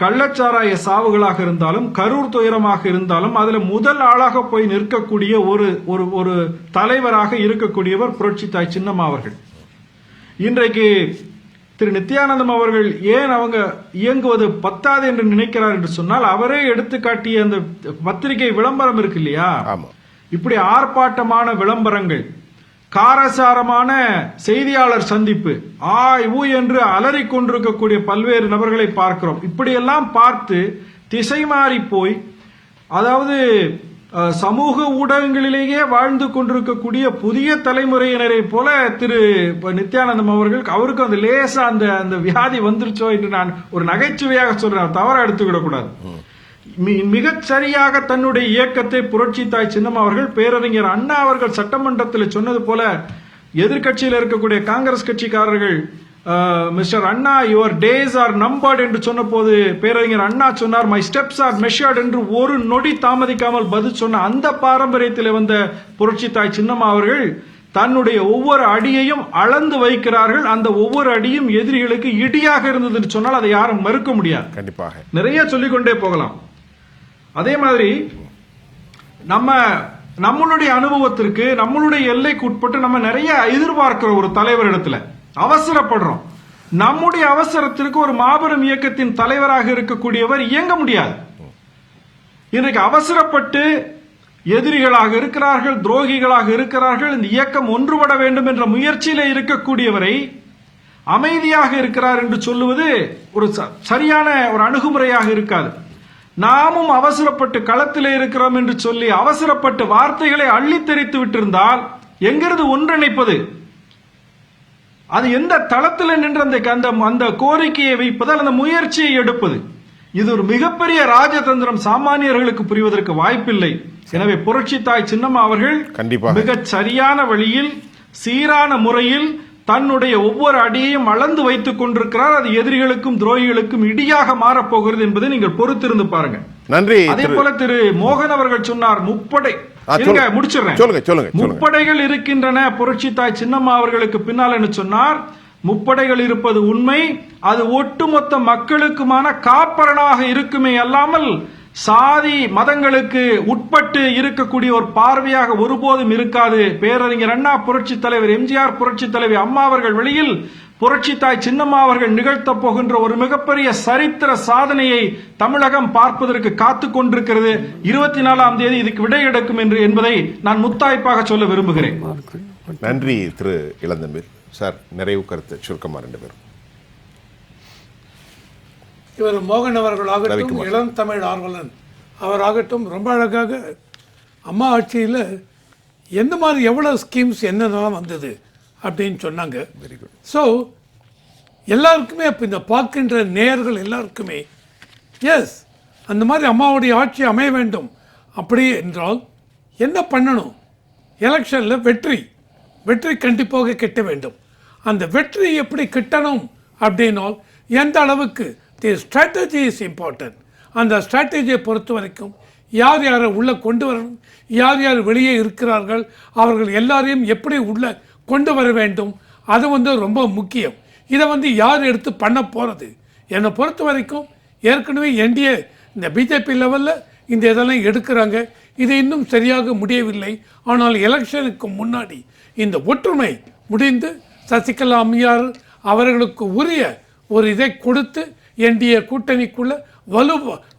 கள்ளச்சாராய சாவுகளாக இருந்தாலும், கரூர் துயரமாக இருந்தாலும் அதுல முதல் ஆளாக போய் நிற்கக்கூடிய ஒரு தலைவராக இருக்கக்கூடியவர் புரட்சித்தாய் சின்னம்மா அவர்கள். இன்றைக்கு திரு நித்யானந்தம் அவர்கள் ஏன் அவங்க இயங்குவது பத்தாது என்று நினைக்கிறார் என்று சொன்னால், அவரே எடுத்துக்காட்டிய அந்த பத்திரிகை விளம்பரம் இருக்கு இல்லையா, இப்படி ஆர்ப்பாட்டமான விளம்பரங்கள், காரசாரமான செய்தியாளர் சந்திப்பு, ஊ என்று அலறிக் கொண்டிருக்கக்கூடிய பல்வேறு நபர்களை பார்க்கிறோம். இப்படியெல்லாம் பார்த்து திசை மாறி போய், அதாவது சமூக ஊடகங்களிலேயே வாழ்ந்து கொண்டிருக்கக்கூடிய புதிய தலைமுறையினரை போல திரு நித்யானந்தம் அவருக்கு அந்த லேசா அந்த வியாதி வந்துருச்சோ என்று நான் ஒரு நகைச்சுவையாக சொல்றேன், தவறா எடுத்துக்கிடக்கூடாது. மிகச் சரியாக தன்னுடைய இயக்கத்தை புரட்சித்தாய் சின்னம் அவர்கள், பேரறிஞர் அண்ணா அவர்கள் சட்டமன்றத்தில் சொன்னது போல, எதிர்கட்சியில் இருக்கக்கூடிய காங்கிரஸ் கட்சிக்காரர்கள் mister Anna your days are numbered என்று சொன்ன போது பேரறிஞர் அண்ணா சொன்னார் மை ஸ்டெப்ஸ் ஆர் மெஷர்ட் என்று ஒரு நொடி தாமதிக்காமல் பதில் சொன்ன அந்த பாரம்பரியத்தில் வந்த புரட்சித்தாய் சின்னம்மா அவர்கள் தன்னுடைய ஒவ்வொரு அடியையும் அளந்து வைக்கிறார்கள். அந்த ஒவ்வொரு அடியும் எதிரிகளுக்கு இடியாக இருந்தது என்று சொன்னால் அதை யாரும் மறுக்க முடியாது. கண்டிப்பாக நிறைய சொல்லிக்கொண்டே போகலாம். அதே மாதிரி நம்மளுடைய அனுபவத்திற்கு, நம்மளுடைய எல்லைக்கு உட்பட்டு நம்ம நிறைய எதிர்பார்க்கிற ஒரு தலைவரிடத்துல அவசரப்படுறோம். நம்முடைய அவசரத்திற்கு ஒரு மாபெரும் இயக்கத்தின் தலைவராக இருக்கக்கூடியவர் இயங்க முடியாது. இன்றைக்கு அவசரப்பட்டு எதிரிகளாக இருக்கிறார்கள், துரோகிகளாக இருக்கிறார்கள், இந்த இயக்கம் ஒன்றுபட வேண்டும் என்ற முயற்சியில இருக்கக்கூடியவரை அமைதியாக இருக்கிறார் என்று சொல்லுவது ஒரு சரியான ஒரு அணுகுமுறையாக இருக்காது. நாமும் அவசரப்பட்டு களத்திலே இருக்கிறோம் என்று சொல்லி அவசரப்பட்டு வார்த்தைகளை அள்ளி தெரித்து விட்டிருந்தால் எங்கிருந்து ஒன்றிணைப்பது? அது எந்த தளத்தில் நின்று அந்த கோரிக்கையை வைப்பதால் அந்த முயற்சியை எடுப்பது, இது ஒரு மிகப்பெரிய ராஜதந்திரம். சாமானியர்களுக்கு புரிவதற்கு வாய்ப்பில்லை. எனவே புரட்சித்தாய் சின்னம்மா அவர்கள் மிகச் சரியான வழியில், சீரான முறையில் தன்னுடைய ஒவ்வொரு அடியையும் அளந்து வைத்துக் கொண்டிருக்கிறார். அது எதிரிகளுக்கும் துரோகிகளுக்கும் இடியாக மாறப்போகிறது என்பதை நீங்கள் பொறுத்திருந்து பாருங்க. நன்றி. அதே போல திரு மோகன் அவர்கள் சொன்னார், முப்படைகள் இருக்கின்றன புரட்சித்தாய் சின்னம்மா அவர்களுக்கு பின்னால் என்று சொன்னார். முப்படைகள் இருப்பது உண்மை. அது ஒட்டுமொத்த மக்களுக்குமான காப்பரனாக இருக்குமே அல்லாமல் சாதி மதங்களுக்கு உட்பட்டு இருக்கக்கூடிய ஒரு பார்வையாக ஒருபோதும் இருக்காது. பேரறிஞர் அண்ணா, புரட்சி தலைவர் எம்ஜிஆர், புரட்சி தலைவி அம்மா அவர்கள் வெளியில் புரட்சித்தாய் சின்னம்மா அவர்கள் நிகழ்த்த போகின்ற ஒரு மிகப்பெரிய சரித்திர சாதனையை தமிழகம் பார்ப்பதற்கு காத்துக் கொண்டிருக்கிறது. 24ஆம் தேதி இதுக்கு விடை எடுக்கும் என்பதை நான் முத்தாய்ப்பாக சொல்ல விரும்புகிறேன். நன்றி திரு இளந்தம்பீர் சார். நிறைவு கருத்து சுருக்கமா ரெண்டு பேரும். இவர் மோகன் அவர்களாகட்டும், இளம் தமிழ் ஆர்வலன் அவராகட்டும், ரொம்ப அழகாக அம்மா ஆட்சியில் எந்த மாதிரி எவ்வளோ ஸ்கீம்ஸ் என்னென்னலாம் வந்தது அப்படின்னு சொன்னாங்க. Very good. ஸோ எல்லாருக்குமே இப்போ இந்த பார்க்கின்ற நேயர்கள் எல்லாருக்குமே எஸ் அந்த மாதிரி அம்மாவுடைய ஆட்சி அமைய வேண்டும். அப்படி என்றால் என்ன பண்ணணும்? எலெக்ஷனில் வெற்றி கண்டிப்பாக கிட்ட வேண்டும். அந்த வெற்றி எப்படி கிட்டணும் அப்படின்னால் எந்த அளவுக்கு தி ஸ்ட்ராட்டஜி இஸ் இம்பார்ட்டன்ட். அந்த ஸ்ட்ராட்டஜியை பொறுத்த வரைக்கும் யார் யாரை உள்ளே கொண்டு வரணும், யார் யார் வெளியே இருக்கிறார்கள், அவர்கள் எல்லாரையும் எப்படி உள்ளே கொண்டு வர வேண்டும், அது ரொம்ப முக்கியம். இதை யார் எடுத்து பண்ண போகிறது? என்னை பொறுத்த வரைக்கும் ஏற்கனவே என்டிஏ இந்த பிஜேபி லெவலில் இந்த இதெல்லாம் எடுக்கிறாங்க. இது இன்னும் சரியாக முடியவில்லை. ஆனால் எலெக்ஷனுக்கு முன்னாடி இந்த ஒற்றுமை முடிந்து சசிகலா அம்மையார் அவர்களுக்கு உரிய ஒரு இதை கொடுத்து என்டிஏ கூட்டணிக்குள்ள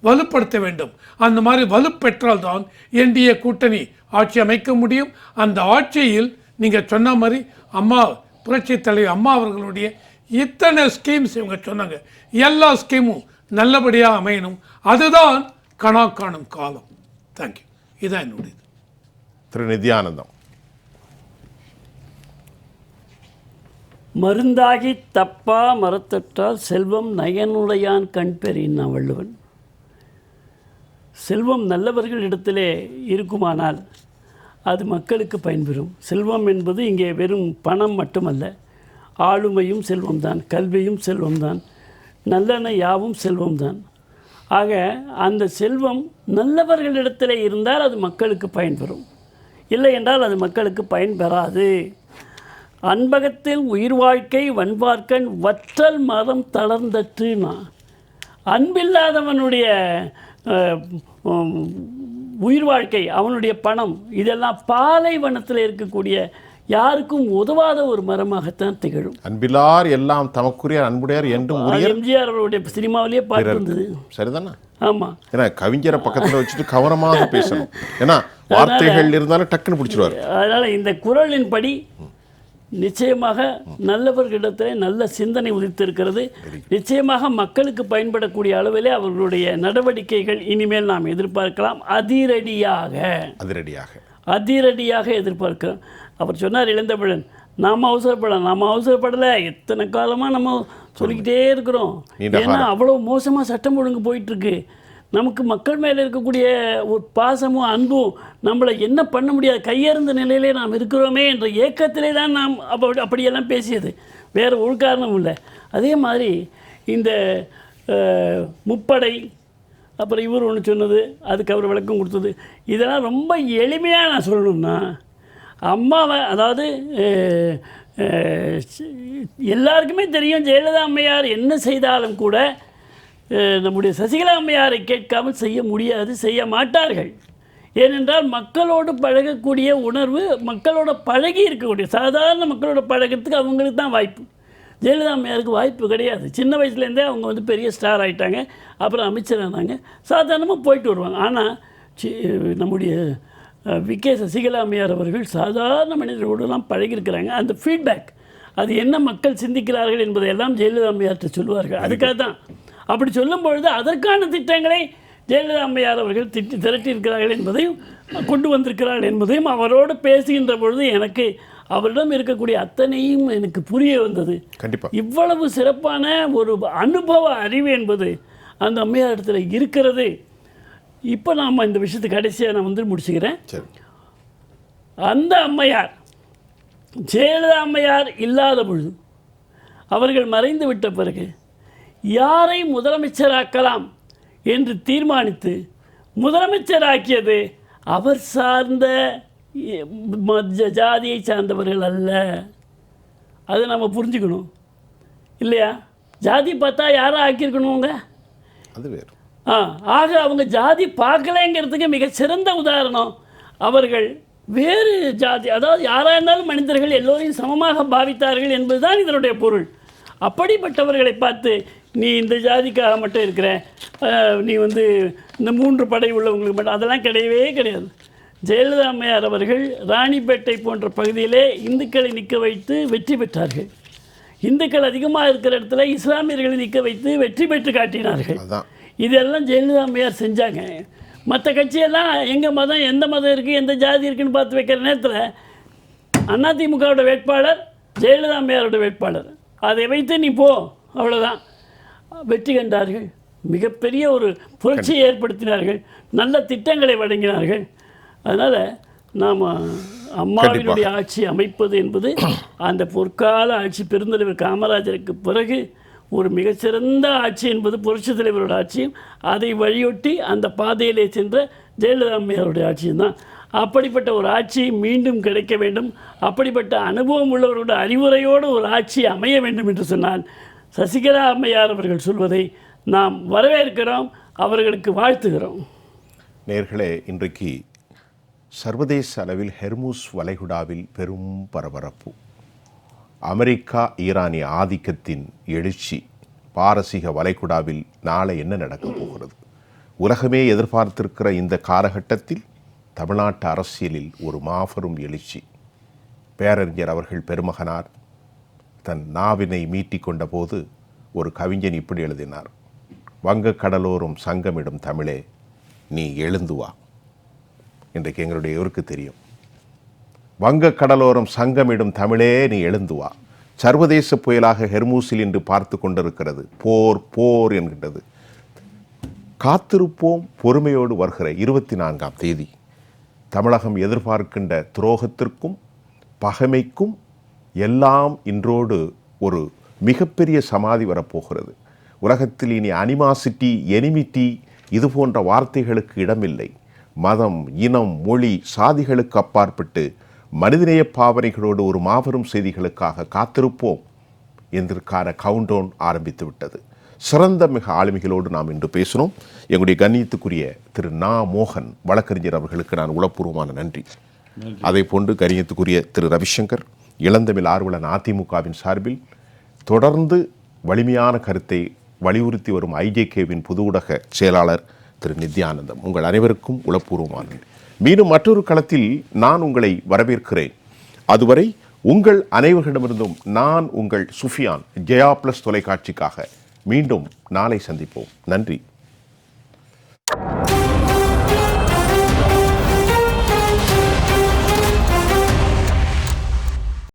வலுப்படுத்த வேண்டும். அந்த மாதிரி வலுப்பெற்றால்தான் என்டிஏ கூட்டணி ஆட்சி அமைக்க முடியும். அந்த ஆட்சியில் நீங்கள் சொன்ன மாதிரி அம்மா புரட்சி தலைவர் அம்மா அவர்களுடைய இத்தனை ஸ்கீம்ஸ் இவங்க சொன்னாங்க, எல்லா ஸ்கீமும் நல்லபடியாக அமையணும். அதுதான் கனா காணும் காலம். தேங்க்யூ. இதுதான் என்னுடைய திரு நித்யானந்தம். மருந்தாகி தப்பா மரத்தற்றால் செல்வம் நயனுடையான் கண்பெறின் வள்ளுவன். செல்வம் நல்லவர்களிடத்திலே இருக்குமானால் அது மக்களுக்கு பயன்பெறும். செல்வம் என்பது இங்கே வெறும் பணம் மட்டுமல்ல, ஆளுமையும் செல்வம்தான், கல்வியும் செல்வம்தான், நல்லன யாவும் செல்வம்தான். ஆக அந்த செல்வம் நல்லவர்களிடத்தில் இருந்தால் அது மக்களுக்கு பயன்பெறும், இல்லை என்றால் அது மக்களுக்கு பயன்பெறாது. அன்பகத்தில் உயிர் வாழ்க்கை வன்பார்க்கன் வற்றல் மரம் தளர்ந்தற்றுனா, அன்பில்லாதவனுடைய உயிர் வாழ்க்கை, அவனுடைய பணம், இதெல்லாம் பாலைவனத்தில் இருக்கக்கூடிய யாருக்கும் உதவாத ஒரு மரமாகத்தான் திகழும். அன்பிலார் எல்லாம் தமக்குரிய அன்புடையார் என்றும் எம்ஜிஆர் அவருடைய சினிமாவிலேயே பார்த்துருந்தது. சரிதானே? ஆமாம். ஏன்னா கவிஞரை பக்கத்தில் வச்சுட்டு கவனமாக பேசணும். ஏன்னா வார்த்தைகள் இருந்தாலும் டக்குன்னு பிடிச்சிருவார். அதனால் இந்த குறளின் படி நிச்சயமாக நல்லவர்களிடத்தில் நல்ல சிந்தனை உதித்திருக்கிறது. நிச்சயமாக மக்களுக்கு பயன்படக்கூடிய அளவிலே அவர்களுடைய நடவடிக்கைகள் இனிமேல் நாம் எதிர்பார்க்கலாம். அதிரடியாக எதிர்பார்க்கிறோம். அவர் சொன்னார் இளந்தமிழன், நாம் அவசரப்படலை, எத்தனை காலமாக நம்ம சொல்லிக்கிட்டே இருக்கிறோம். ஏன்னா அவ்வளோ மோசமாக சட்டம் ஒழுங்கு போயிட்டுருக்கு. நமக்கு மக்கள் மேலே இருக்கக்கூடிய ஒரு பாசமும் அன்பும் நம்மளை என்ன பண்ண முடியாது, கையெறிந்த நிலையிலே நாம் இருக்கிறோமே என்ற ஏக்கத்திலே தான் நாம் அப்படியெல்லாம் பேசியது, வேறு ஒரு காரணம் இல்லை. அதே மாதிரி இந்த முப்படை, அப்புறம் இவர் ஒன்று சொன்னது, அதுக்கு அவர் விளக்கம் கொடுத்தது, இதெல்லாம் ரொம்ப எளிமையாக நான் சொல்லணும்னா, அம்மாவை, அதாவது எல்லாருக்குமே தெரியும் ஜெயலலிதா அம்மையார் என்ன செய்தாலும் கூட நம்முடைய சசிகலா அம்மையாரை கேட்காமல் செய்ய முடியாது, செய்ய மாட்டார்கள். ஏனென்றால் மக்களோடு பழகக்கூடிய உணர்வு, மக்களோட பழகி இருக்கக்கூடிய சாதாரண மக்களோட பழகிறதுக்கு அவங்களுக்கு தான் வாய்ப்பு. ஜெயலலிதா அம்மையாருக்கு வாய்ப்பு கிடையாது. சின்ன வயசுலேருந்தே அவங்க வந்து பெரிய ஸ்டார் ஆகிட்டாங்க, அப்புறம் அமைச்சர் ஆனாங்க, சாதாரணமாக போயிட்டு வருவாங்க. ஆனால் நம்முடைய விகே சசிகலா அம்மையார் அவர்கள் சாதாரண மனிதர்களோடலாம் பழகியிருக்கிறாங்க. அந்த ஃபீட்பேக், அது என்ன மக்கள் சிந்திக்கிறார்கள் என்பதையெல்லாம் ஜெயலலிதா அம்மையார்கிட்ட சொல்லுவார்கள். அதுக்காக தான் அப்படி சொல்லும் பொழுது அதற்கான திட்டங்களை ஜெயலலிதா அம்மையார் அவர்கள் திரட்டியிருக்கிறார்கள் என்பதையும் கொண்டு வந்திருக்கிறார்கள் என்பதையும் அவரோடு பேசுகின்ற பொழுது எனக்கு அவரிடம் இருக்கக்கூடிய அத்தனையும் எனக்கு புரிய வந்தது. கண்டிப்பாக இவ்வளவு சிறப்பான ஒரு அனுபவ அறிவு என்பது அந்த அம்மையார் இடத்துல இருக்கிறது. இப்போ நாம் இந்த விஷயத்தை கடைசியாக நான் வந்து முடிச்சுக்கிறேன். அந்த அம்மையார், ஜெயலலிதா அம்மையார் இல்லாத பொழுது, அவர்கள் மறைந்து விட்ட பிறகு யாரை முதலமைச்சராக்கலாம் என்று தீர்மானித்து முதலமைச்சராக்கியது அவர் சார்ந்த ஜாதியை சார்ந்தவர்கள் அல்ல. அதை நம்ம புரிஞ்சுக்கணும் இல்லையா? ஜாதி பார்த்தா யாரை ஆக்கியிருக்கணுங்க? அது வேறு. ஆக அவங்க ஜாதி பார்க்கலைங்கிறதுக்கு மிகச்சிறந்த உதாரணம். அவர்கள் வேறு ஜாதி, அதாவது யாராக இருந்தாலும் மனிதர்கள் எல்லோரையும் சமமாக பாவித்தார்கள் என்பதுதான் இதனுடைய பொருள். அப்படிப்பட்டவர்களை பார்த்து நீ இந்த ஜாதிக்காக மட்டும் இருக்கிற, நீ வந்து இந்த 3 படை உள்ளவங்களுக்கு மட்டும், அதெல்லாம் கிடையவே கிடையாது. ஜெயலலிதா அம்மையார் அவர்கள் ராணிப்பேட்டை போன்ற பகுதியிலே இந்துக்களை நிற்க வைத்து வெற்றி பெற்றார்கள். இந்துக்கள் அதிகமாக இருக்கிற இடத்துல இஸ்லாமியர்களை நிற்க வைத்து வெற்றி பெற்று காட்டினார்கள். இதெல்லாம் ஜெயலலிதா அம்மையார் செஞ்சாங்க. மற்ற கட்சியெல்லாம் எங்கள் மதம், எந்த மதம் இருக்குது, எந்த ஜாதி இருக்குதுன்னு பார்த்து வைக்கிற நேரத்தில் அதிமுகவோட வேட்பாளர் ஜெயலலிதா அம்மையாரோட வேட்பாளர், அதை வைத்து நீ போ, அவ்வளோதான். வெற்றி கண்டார்கள், மிகப்பெரிய ஒரு புரட்சியை ஏற்படுத்தினார்கள், நல்ல திட்டங்களை வழங்கினார்கள். அதனால் நாம் அம்மாவினுடைய ஆட்சி அமைப்பது என்பது அந்த பொற்கால ஆட்சி, பெருந்தலைவர் காமராஜருக்கு பிறகு ஒரு மிகச்சிறந்த ஆட்சி என்பது புரட்சித் தலைவரோட ஆட்சியும், அதை வழியொட்டி அந்த பாதையிலே சென்ற ஜெயலலிதா அம்மையாருடைய ஆட்சியும் தான். அப்படிப்பட்ட ஒரு ஆட்சி மீண்டும் கிடைக்க வேண்டும், அப்படிப்பட்ட அனுபவம் உள்ளவரோட அறிவுரையோடு ஒரு ஆட்சி அமைய வேண்டும் என்று சொன்னால் சசிகலா அம்மையார் அவர்கள் சொல்வதை நாம் வரவேற்கிறோம், அவர்களுக்கு வாழ்த்துகிறோம். நேர்களே, இன்றைக்கு சர்வதேச அளவில் ஹெர்முஸ் வளைகுடாவில் பெரும் பரபரப்பு. அமெரிக்கா ஈரானிய ஆதிக்கத்தின் எழுச்சி. பாரசீக வளைகுடாவில் நாளை என்ன நடக்கப் போகிறது? உலகமே எதிர்பார்த்திருக்கிற இந்த காலகட்டத்தில் தமிழ்நாட்டு அரசியலில் ஒரு மாபெரும் எழுச்சி. பேரறிஞர் அவர்கள் பெருமகனார் தன் நாவினை மீட்டிக்கொண்ட போது ஒரு கவிஞன் இப்படி எழுதினார்: வங்கக் கடலோரம் சங்கமிடும் தமிழே நீ எழுந்து வா. இன்றைக்கு எங்களுடைய இவருக்கு தெரியும், வங்கக் கடலோரம் சங்கமிடும் தமிழே நீ எழுந்து வா. சர்வதேச புயலாக ஹெர்மூஸில் இன்று பார்த்து கொண்டிருக்கிறது. போர் போர் என்கின்றது. காத்திருப்போம் பொறுமையோடு. வருகிற 24ஆம் தேதி தமிழகம் எதிர்பார்க்கின்ற துரோகத்திற்கும் பகைமைக்கும் எல்லாம் இன்றோடு ஒரு மிகப்பெரிய சமாதி வரப்போகிறது. உலகத்தில் இனி அனிமாசிட்டி, எனிமிட்டி இது போன்ற வார்த்தைகளுக்கு இடமில்லை. மதம், இனம், மொழி, சாதிகளுக்கு அப்பாற்பட்டு மனிதநேய பாவனைகளோடு ஒரு மாபெரும் செய்திகளுக்காக காத்திருப்போம். இதற்கான கவுண்டவுன் ஆரம்பித்து விட்டது. சிறந்த மிக ஆளுமைகளோடு நாம் இன்று பேசினோம். எங்களுடைய கண்ணியத்துக்குரிய திரு நா. மோகன் வழக்கறிஞர் அவர்களுக்கு நான் உளப்பூர்வமான நன்றி. அதே போன்று கண்ணியத்துக்குரிய திரு ரவிசங்கர், இளந்தமிழ் ஆர்வலன் அதிமுகவின் சார்பில் தொடர்ந்து வலிமையான கருத்தை வலியுறுத்தி வரும் IJKவின் புது ஊடக செயலாளர் திரு நித்யானந்தம், உங்கள் அனைவருக்கும் உளப்பூர்வமான நன்றி. மீண்டும் மற்றொரு களத்தில் நான் உங்களை வரவேற்கிறேன். அதுவரை உங்கள் அனைவரிடமிருந்தும் நான் உங்கள் சுஃபியான் ஜெயா பிளஸ் தொலைக்காட்சிக்காக மீண்டும் நாளை சந்திப்போம். நன்றி.